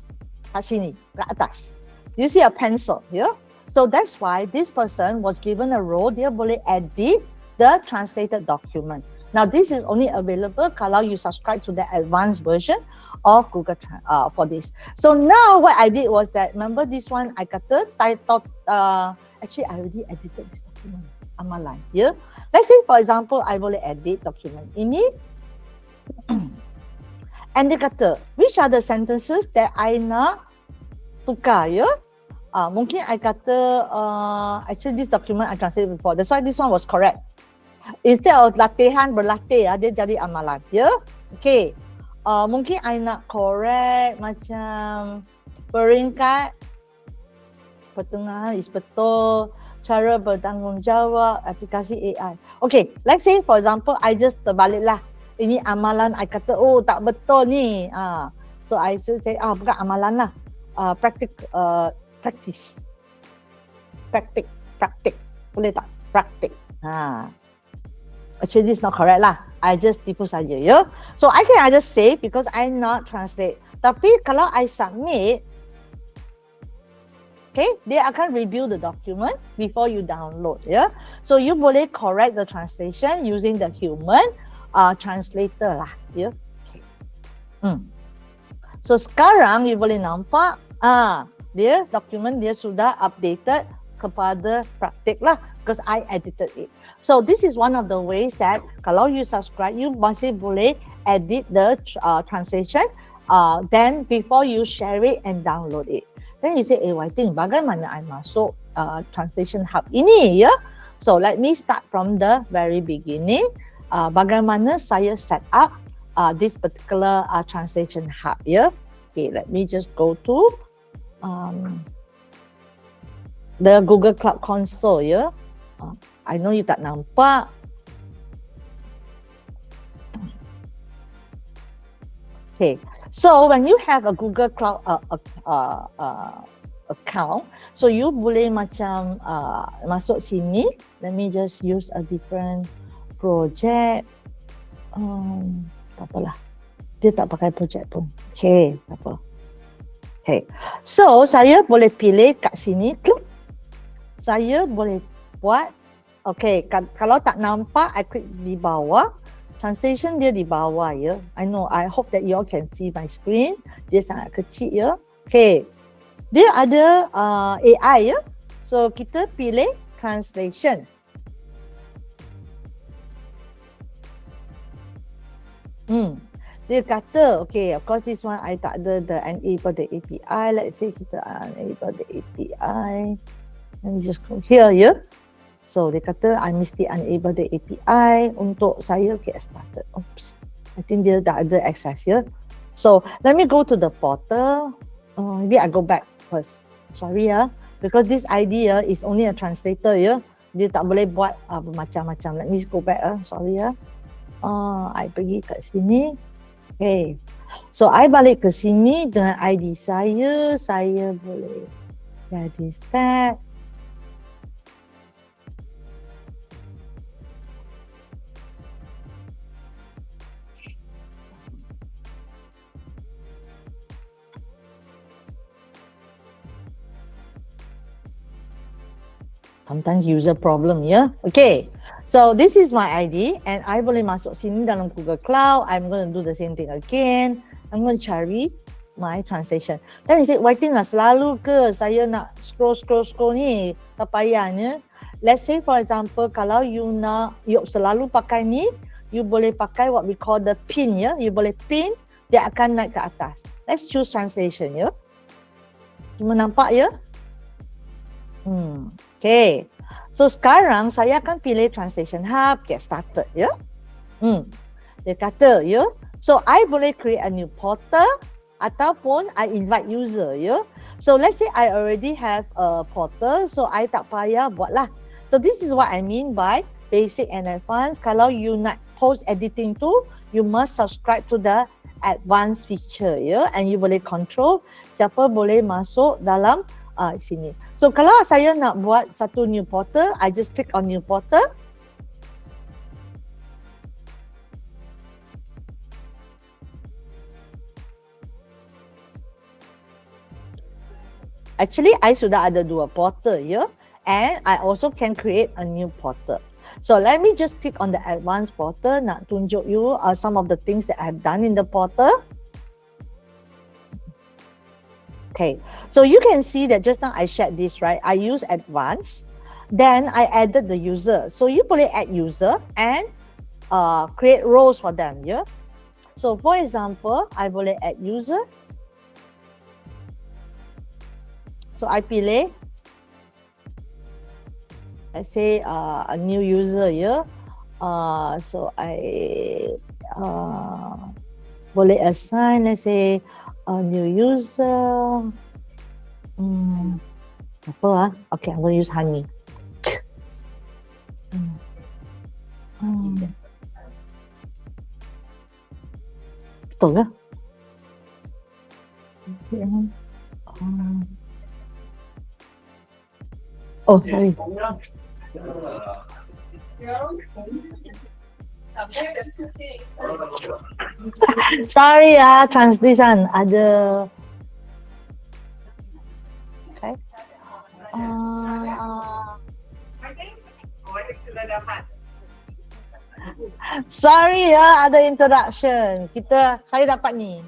kat sini, kat atas. You see a pencil, yeah? So that's why this person was given a role, dia boleh edit the translated document. Now this is only available kalau you subscribe to the advanced version of Google for this. So now what I did was that, remember this one I kata title, actually I already edited this document, amalan, yeah? Let's say for example, I boleh edit document ini, and dia kata, which are the sentences that I nak tukar, yeah? Mungkin I kata, actually this document I translated before, that's why this one was correct. Instead of latihan berlatih, dia jadi amalan, ya? Yeah? Okay. Mungkin I nak correct macam peringkat pertengahan is betul, cara bertanggungjawab aplikasi AI. Okay, let's say for example, I just terbalik lah. Ini amalan I kata, oh tak betul ni. So I should say, bukan amalan lah. Practice. Boleh tak? Practice. Actually, this is not correct lah. I just tipu saja, ya. So I can either save because I not translate. Tapi kalau I submit, okay, dia akan review the document before you download, ya. So you boleh correct the translation using the human translator lah, ya. Okay. So sekarang you boleh nampak, dia document dia sudah updated kepada praktik lah, because I edited it. So this is one of the ways that kalau you subscribe, you masih boleh edit the translation then before you share it and download it. Then you say, Waiting, bagaimana I masuk translation hub ini, ya? So let me start from the very beginning. Bagaimana saya set up this particular translation hub, ya? Okay, let me just go to the Google Cloud Console, ya. I know you tak nampak. Okay, so when you have a Google Cloud account, so you boleh macam masuk sini. Let me just use a different project. Tak apalah, dia tak pakai project pun. Okay, tak apa. Okay, so saya boleh pilih kat sini, klik. Saya boleh buat. Okay, kalau tak nampak, I klik di bawah. Translation dia di bawah, ya. I know, I hope that you all can see my screen. Dia sangat kecil, ya. Okay, dia ada AI, ya. So kita pilih translation. Dia kata, okay, of course this one I tak ada the enable the API. Let's say kita enable the API. Let me just go here, ya. So dia kata I mesti enable the API untuk saya get started. Oops, I think dia dah ada access, ya. So let me go to the portal. Maybe I go back first. Sorry, ya, because this ID is only a translator, ya. Dia tak boleh buat macam-macam. Let me go back. Sorry, ya. I pergi kat sini. Okay, so I balik ke sini dengan ID saya. Saya boleh jadi start. Sometimes user problem, ya. Okay, so this is my ID and I boleh masuk sini dalam Google Cloud. I'm going to do the same thing again. I'm going to cari my translation. Then you say, Waiting lah, selalu ke saya nak scroll ni? Tak payahnya. Let's say for example, kalau you nak selalu pakai ni, you boleh pakai what we call the pin, ya. You boleh pin, dia akan naik ke atas. Let's choose translation, ya. Cuma nampak, ya. Okay, so sekarang saya akan pilih Translation Hub, get started, ya. Dia kata, ya. So I boleh create a new portal ataupun I invite user, ya. So let's say I already have a portal, so I tak payah buat lah. So this is what I mean by basic and advanced. Kalau you nak post editing tu, you must subscribe to the advanced feature, ya. And you boleh control siapa boleh masuk dalam sini. So kalau saya nak buat satu new portal, I just click on new portal. Actually, I sudah ada 2 portal, ya. And I also can create a new portal. So let me just click on the advanced portal, nak tunjuk you some of the things that I have done in the portal. Okay, so you can see that just now I shared this, right? I use advanced, then I added the user. So you boleh add user and create roles for them, yeah? So for example, I boleh add user. So I pilih, let's say a new user, yeah? So I boleh assign, let's say, a new user. Apa Okay, I'm going to use Honey. Betul ke? Oh, sorry. Sorry ya, translation ada. Okay. Sorry ya, ada interruption. Saya dapat ni.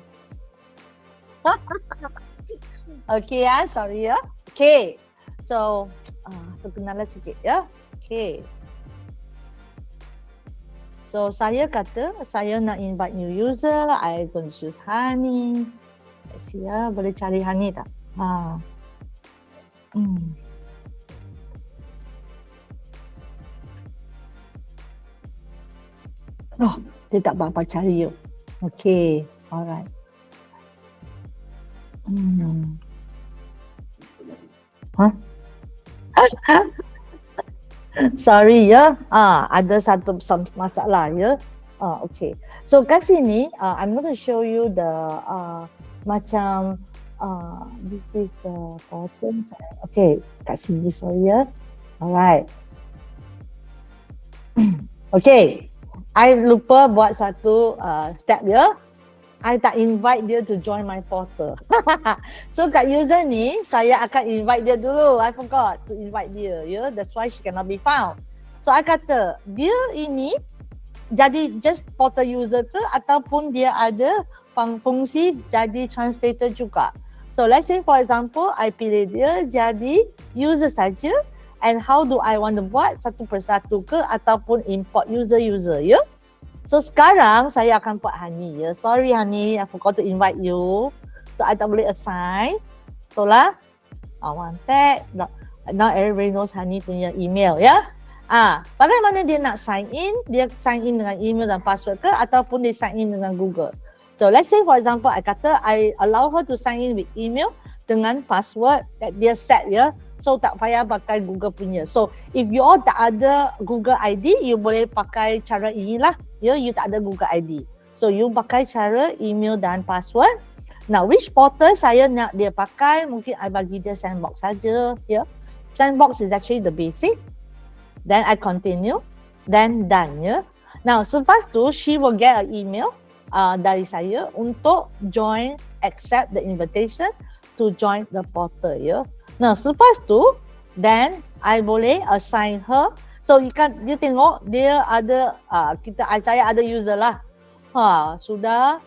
Okay ya, sorry ya. Okay. So, perkenalan sikit ya. Okay. So, saya kata, saya nak invite new user. I going to choose Honey. Let's see ya, boleh cari Honey tak? Oh, dia tak apa-apa cari you. Okay, alright. Sorry ya, ada satu masalah ya. Okay, so kat sini I'm going to show you the macam this is the bottom side. Okay, kat sini sorry ya. Alright. Okay, I lupa buat satu step ya. I tak invite dia to join my portal. So kat user ni, saya akan invite dia dulu. I forgot to invite dia. Yeah? That's why she cannot be found. So I kata, dia ini jadi just portal user ke ataupun dia ada fungsi jadi translator juga. So let's say for example, I pilih dia jadi user saja. And how do I want to buat satu persatu ke ataupun import user-user ya? So sekarang saya akan buat Honey ya. Sorry Honey, I forgot to invite you. So I tak boleh assign. Betul lah. One tag. Now everybody knows Honey punya email ya. Bagaimana dia nak sign in? Dia sign in dengan email dan password ke ataupun dia sign in dengan Google. So let's say for example, I kata I allow her to sign in with email dengan password that dia set ya. So tak payah pakai Google punya. So if you all tak ada Google ID, you boleh pakai cara inilah. Ya, you tak ada Google ID. So you pakai cara email dan password. Now which portal saya nak dia pakai? Mungkin I bagi dia sandbox saja. Ya, sandbox is actually the basic. Then I continue. Then done. Ya. Now selepas tu she will get an email dari saya untuk join, accept the invitation to join the portal. Ya. Nah, selepas tu, then I boleh assign her. So dia tengok dia ada saya ada user lah. Sudah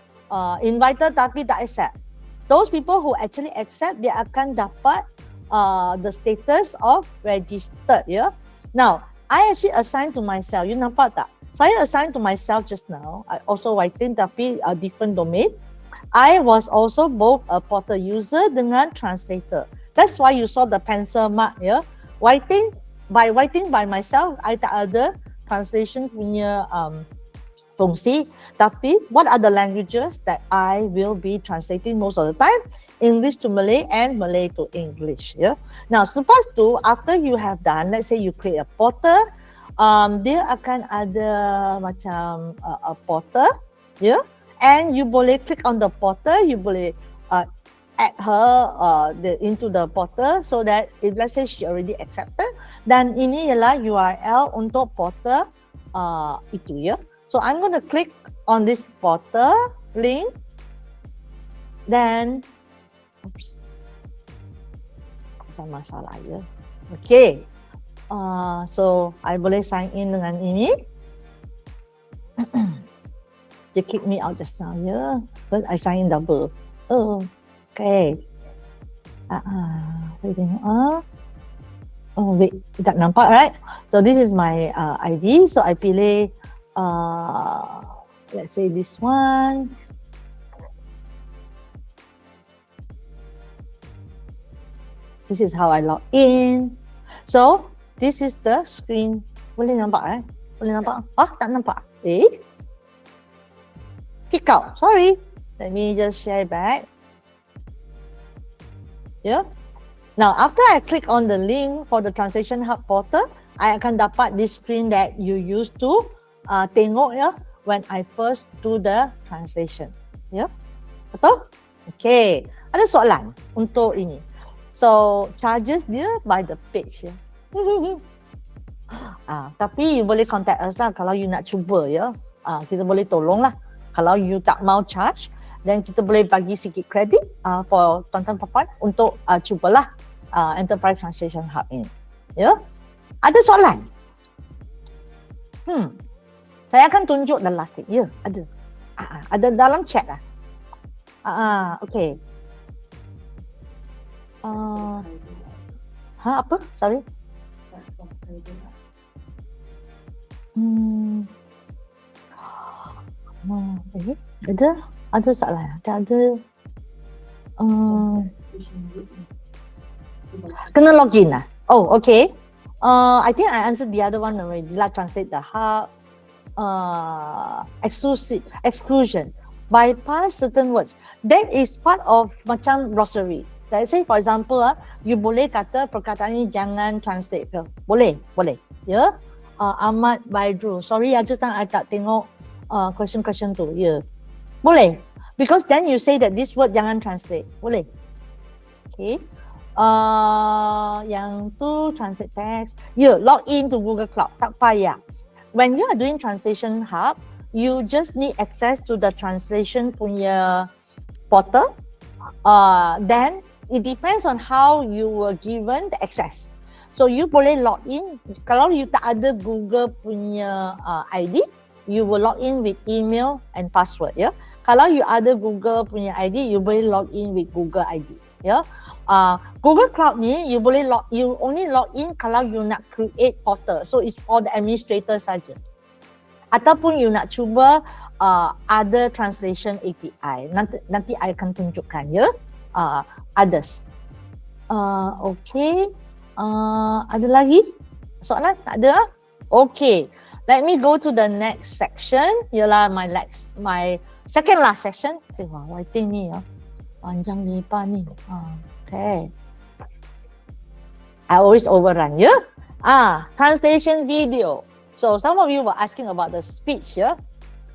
invited tapi tak accept. Those people who actually accept, dia akan dapat the status of registered ya. Now, I actually assign to myself. You nampak tak? Saya assign to myself just now. I also writing tapi a different domain. I was also both a portal user dengan translator. That's why you saw the pencil mark ya. Writing by myself, I tak ada translation punya fungsi. Tapi what are the languages that I will be translating most of the time? English to Malay and Malay to English. Yeah. Now, selepas tu, after you have done, let's say you create a portal, dia akan ada macam a portal, yeah. And you boleh click on the portal, you boleh add her into the portal so that if let's say she already accepted, dan ini ialah URL untuk portal itu ya. So I'm going to click on this portal link, then masalah ya. Okay, so I boleh sign in dengan ini. They kick me out just now ya, but I sign in double. Okay. Wait, tak nampak right? So this is my ID. So I pilih, let's say this one. This is how I log in. So this is the screen. Boleh nampak Boleh nampak? Tak nampak. Kick out. Sorry. Let me just share back. Yeah. Now, after I click on the link for the Translation Hub portal, I akan dapat this screen that you used to tengok ya when I first do the translation. Ya, betul? Okay. Ada soalan untuk ini. So, charges dia by the page ya. Tapi you boleh contact us lah kalau you nak cuba ya. kita boleh tolong lah. Kalau you tak mau charge, then kita boleh bagi sikit kredit for tuan-tuan puan untuk cubalah Enterprise Translation Hub ini. Ya, ada soalan? Saya akan tunjuk the last thing. Ya, ada. Ada dalam chat lah. Okay. Apa? Sorry. Ada soalan. Ada. Kena login lah. Oh, okay. I think I answered the other one already. Like translate the hub. Exclusion. Bypass certain words. That is part of macam glossary. Let's say for example, you boleh kata perkataan ni jangan translate ke? Boleh. Ya. Ahmad Baidru. Sorry, I tak tengok question tu. Ya. Boleh. Because then you say that this word jangan translate. Boleh. Okay. Yang tu translate text. Ya, log in to Google Cloud. Tak payah. When you are doing Translation Hub, you just need access to the translation punya portal. Then it depends on how you were given the access. So you boleh log in. Kalau you tak ada Google punya ID, you will log in with email and password. Ya. Kalau you ada Google punya ID, you boleh log in with Google ID. Ya. Google Cloud ni you only log in kalau you nak create portal. So it's for the administrator saja. Ataupun you nak cuba ada translation API. Nanti I akan tunjukkan ya. Others. Okay. Ada lagi soalan? Tak ada? Okay. Let me go to the next section. Ialah my second last section. Wah, writing ni ya. Panjang lebar ni. Okay. I always overrun, ya? Translation video. So some of you were asking about the speech, ya?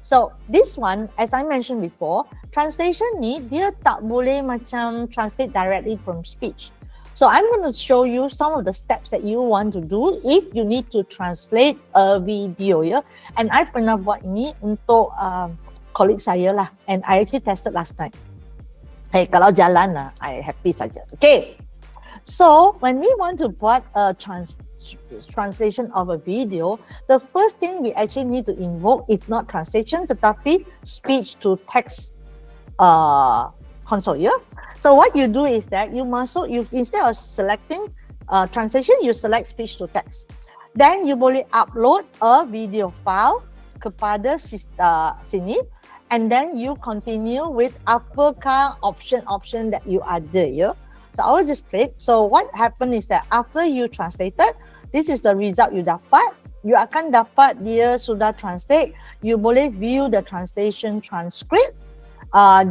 So this one, as I mentioned before, translation ni dia tak boleh macam translate directly from speech. So I'm going to show you some of the steps that you want to do if you need to translate a video, ya? And I pernah buat ini untuk colleague saya lah, and I actually tested last night. Hey, kalau jalan lah, I happy saja. Okay. So when we want to buat a translation of a video, the first thing we actually need to invoke is not translation, tetapi speech to text console. Yeah. So what you do is that you instead of selecting translation, you select speech to text. Then you boleh upload a video file kepada sini. And then you continue with apakah option that you ada, ya. So I will just click. So what happened is that after you translated, this is the result you dapat. You akan dapat dia sudah translate. You boleh view the translation transcript.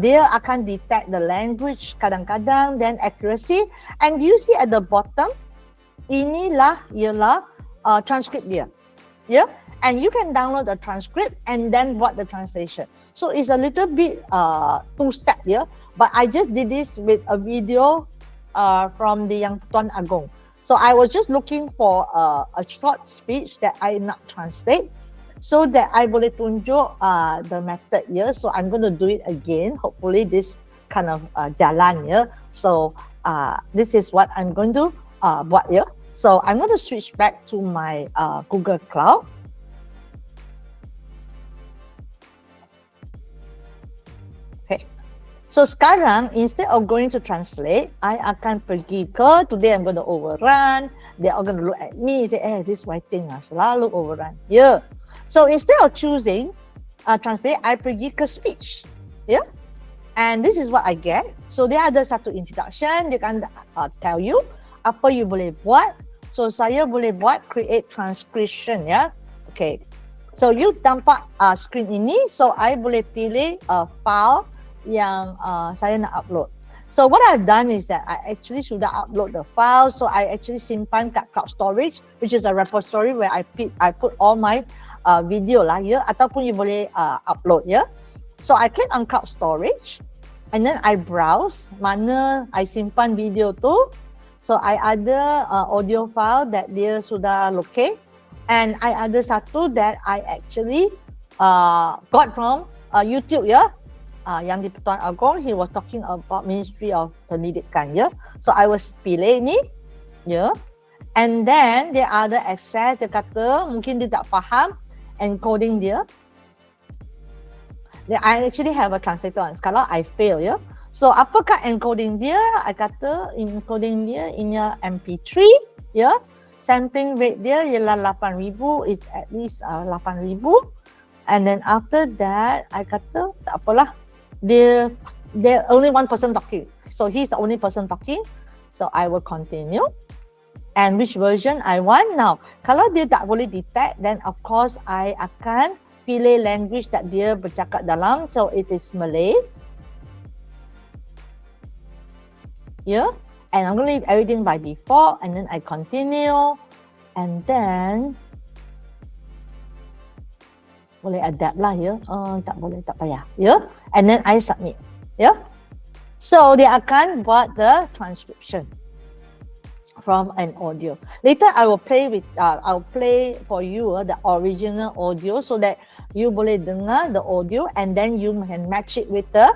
Dia akan detect the language kadang-kadang, then accuracy. And you see at the bottom, inilah ialah transcript dia, ya. And you can download the transcript and then buat the translation. So it's a little bit two-step, yeah. But I just did this with a video from the Yang Tuan Agong. So I was just looking for a short speech that I nak translate so that I boleh tunjuk the method, yeah. So I'm going to do it again. Hopefully this kind of jalan, yeah. So this is what I'm going to buat, yeah. So I'm going to switch back to my Google Cloud. So sekarang, instead of going to translate, I akan pergi ke, today I'm going to overrun. They are going to look at me and say, this writing selalu overrun. Yeah. So instead of choosing translate, I pergi ke speech. Yeah. And this is what I get. So dia ada satu introduction, dia akan tell you apa you boleh buat. So saya boleh buat create transcription, ya. Okay. So you nampak screen ini, so I boleh pilih file yang saya nak upload. So what I've done is that I actually sudah upload the file. So I actually simpan kat cloud storage, which is a repository where I put all my video lah, ya. Ataupun you boleh upload, ya. So I click on cloud storage, and then I browse mana I simpan video tu. So I ada audio file that dia sudah locate, and I ada satu that I actually got from YouTube ya. Yang di Pertuan Agong, he was talking about Ministry of Pendidikan ya. So I was pilih ni ya. And then dia ada access, dia kata mungkin dia tak faham encoding dia. I actually have a translator on. Kalau I fail ya. So apakah encoding dia? I kata encoding dia in your MP3 ya. Sampling rate dia ialah 8,000, is at least 8,000. And then after that, I kata tak apalah. Dia only one person talking. So he's the only person talking. So I will continue. And which version I want now. Kalau dia tak boleh detect, then of course I akan pilih language that dia bercakap dalam. So it is Malay. Yeah. And I'm going to leave everything by default. And then I continue. And then boleh adapt lah ya. Tak boleh, tak payah. Ya. And then I submit. Ya. So dia akan buat the transcription from an audio. Later I will play for you the original audio so that you boleh dengar the audio and then you can match it with the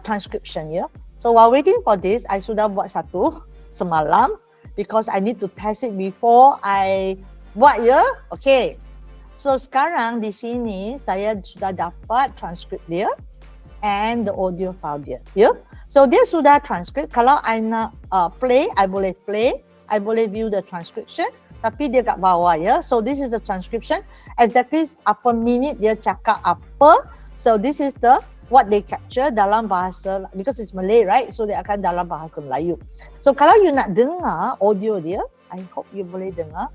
transcription ya. So while waiting for this, I sudah buat satu semalam because I need to test it before I buat ya. Okay. So sekarang di sini saya sudah dapat transcript dia and the audio file dia ya. So dia sudah transcript. Kalau I nak play, I boleh play. I boleh view the transcription. Tapi dia kat bawah ya. So this is the transcription. Exactly apa minit dia cakap apa. So this is the what they capture dalam bahasa, because it's Malay, right? So dia akan dalam bahasa Melayu. So kalau you nak dengar audio dia, I hope you boleh dengar.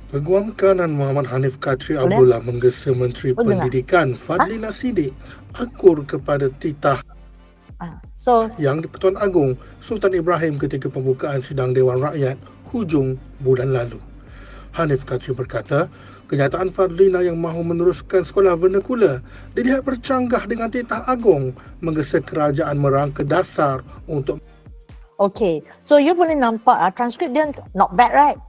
Peguam Kanan Muhammad Hanif Katri Abdullah menggesa Menteri Pendidikan Fadlina Sidik akur kepada titah yang di Pertuan Agong Sultan Ibrahim ketika pembukaan sidang Dewan Rakyat hujung bulan lalu. Hanif Katri berkata, kenyataan Fadlina yang mahu meneruskan sekolah vernakula dilihat bercanggah dengan titah Agong menggesa kerajaan merangka dasar untuk. Okay, so you boleh nampak transcript dia not bad, right?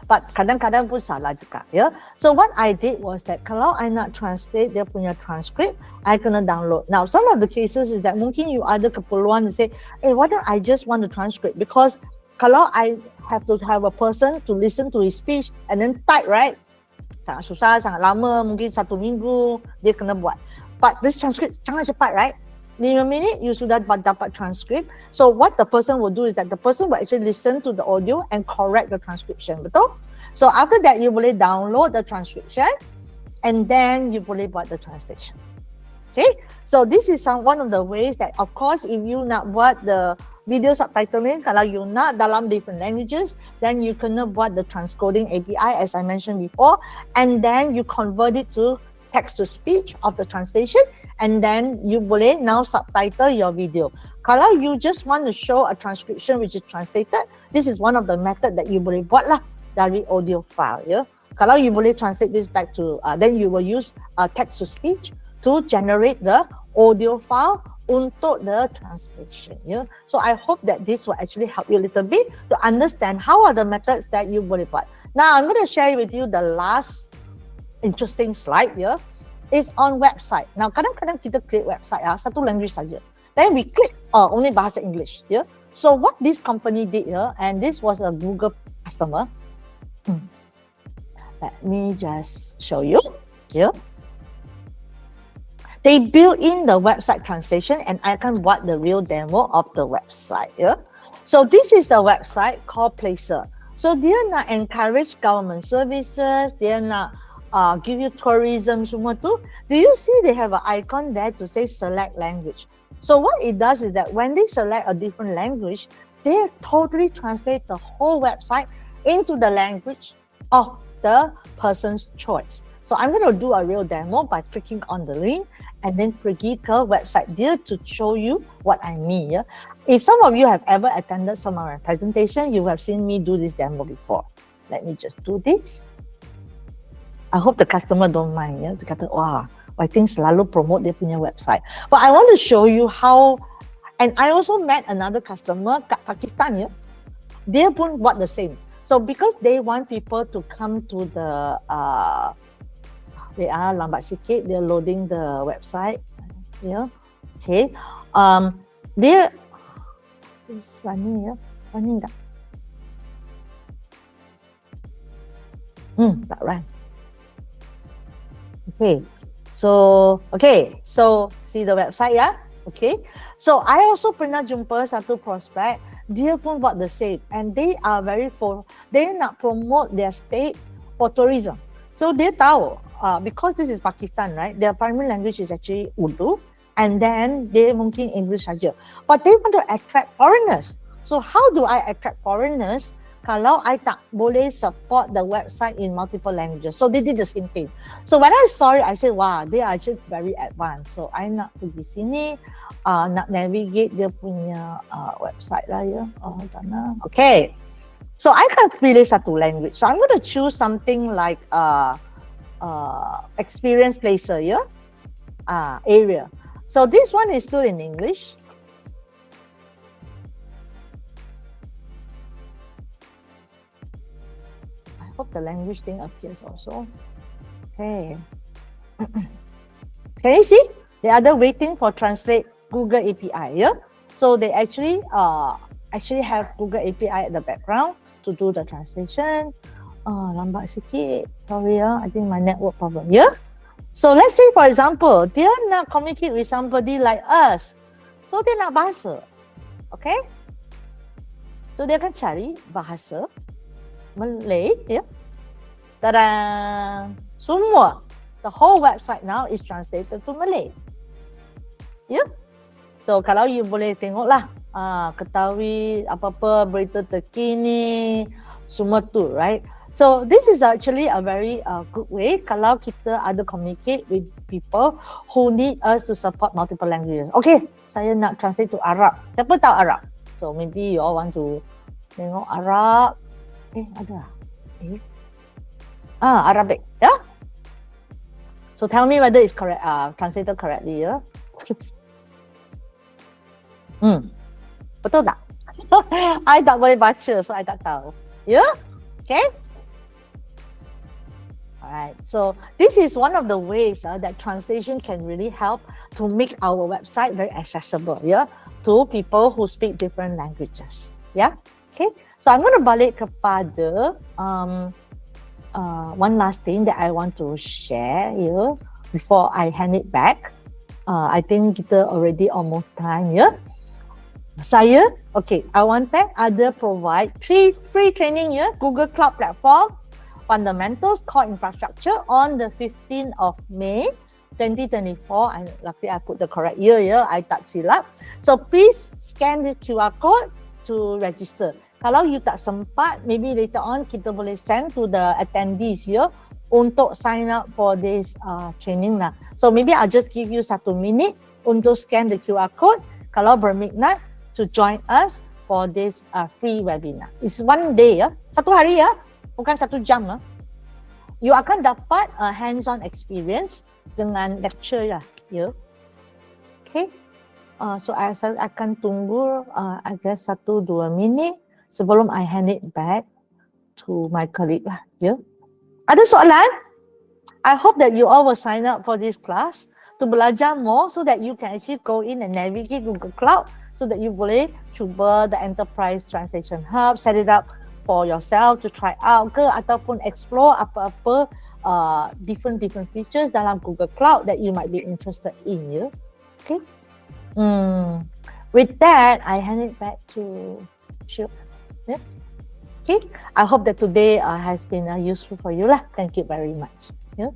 But kadang-kadang pun salah juga ya. So what I did was that kalau I nak translate dia punya transcript, I kena download. Now some of the cases is that mungkin you ada keperluan to say, why don't I just want the transcript? Because kalau I have to have a person to listen to his speech and then type, right? Sangat susah, sangat lama, mungkin 1 minggu dia kena buat. But this transcript sangat cepat, right? 5 minit you sudah dapat transcript. So what the person will do is that the person will actually listen to the audio and correct the transcription, betul? So after that you boleh download the transcription and then you boleh buat the translation. Okay, so this is one of the ways that of course if you nak buat the video subtitling, kalau you nak dalam different languages, then you kena buat the transcoding API as I mentioned before, and then you convert it to text to speech of the translation, and then you boleh now subtitle your video. Kalau you just want to show a transcription which is translated, this is one of the method that you boleh buat lah dari audio file ya. Kalau you boleh translate this back to, then you will use text to speech to generate the audio file untuk the translation ya. So I hope that this will actually help you a little bit to understand how are the methods that you boleh buat. Now I'm going to share with you the last interesting slide ya. Is on website. Now kadang-kadang kita create website satu language saja. Then we click only bahasa English ya. So what this company did and this was a Google customer. Let me just show you here. They built in the website translation and I can buat the real demo of the website. Yeah? So this is the website called Placer. So dia nak encourage government services, dia nak give you tourism semua tu. Do you see they have an icon there to say select language? So what it does is that when they select a different language, they totally translate the whole website into the language of the person's choice. So I'm going to do a real demo by clicking on the link and then pergi ke website dia to show you what I mean. Yeah? If some of you have ever attended some of my presentation, you have seen me do this demo before. Let me just do this. I hope the customer don't mind. Ya. Dia kata, wah, I think selalu promote dia punya website. But I want to show you how, and I also met another customer kat Pakistan. Ya. Dia pun buat the same. So because they want people to come to the They are lambat sikit. They're loading the website. Yeah. Okay. Dia is running ya. Running tak? Tak run. Okay. So see the website ya. Okay. So I also pernah jumpa satu prospect, dia pun buat the same, and they are they nak promote their state for tourism. So dia tahu, because this is Pakistan, right? Their primary language is actually Urdu, and then they mungkin English saja. But they want to attract foreigners. So how do I attract foreigners kalau I tak boleh support the website in multiple languages? So they did the same thing. So when I saw it, I said, wow, they are actually very advanced. So I nak pergi sini, nak navigate dia punya website lah ya. Sana. Okay. So I can pilih satu language. So I'm going to choose something like experience placer ya. Area. So this one is still in English. I hope the language thing appears also. Okay. Can you see? They are waiting for translate Google API. Yeah. So they actually have Google API at the background to do the translation. Lambat sikit. Sorry ya. I think my network problem. Yeah. So let's say for example, dia nak communicate with somebody like us. So dia nak bahasa. Okay. So dia akan cari bahasa Malay, ya. Tada! Semua. The whole website now is translated to Malay. Ya. So kalau you boleh tengoklah, ketahui apa-apa berita terkini, semua tu, right? So this is actually a very good way kalau kita ada communicate with people who need us to support multiple languages. Okay, saya nak translate to Arab. Siapa tahu Arab? So maybe you all want to tengok Arab. Ada. Arabic, yeah? So tell me whether it's correct, translated correctly, yeah? Betul tak? I tak boleh baca, so I tak tahu. Yeah? Okay? Alright, so this is one of the ways that translation can really help to make our website very accessible, yeah, to people who speak different languages. Yeah? Okay? So I'm going to balik kepada one last thing that I want to share here before I hand it back. I think kita already almost time ya. Saya, okay, I want that ada provide 3 free training ya, Google Cloud Platform, Fundamentals Core Infrastructure on the 15th of May 2024. And luckily I put the correct year ya, I tak silap. So please scan this QR code to register. Kalau you tak sempat, maybe later on kita boleh send to the attendees ya untuk sign up for this training lah. So maybe I'll just give you 1 minute untuk scan the QR code kalau berminat to join us for this free webinar. It's 1 day ya, 1 hari ya, bukan 1 jam ya. You akan dapat hands-on experience dengan lecture lah ya. Okay. So I akan tunggu I guess 1-2 minit sebelum I hand it back to my colleague lah, ya. Ada soalan? I hope that you all will sign up for this class to belajar more so that you can actually go in and navigate Google Cloud so that you boleh cuba the Enterprise Translation Hub, set it up for yourself to try out ke ataupun explore apa-apa different features dalam Google Cloud that you might be interested in, ya. Okay. With that, I hand it back to Shil. Yeah. Okay. I hope that today has been useful for you lah. Thank you very much. Yeah.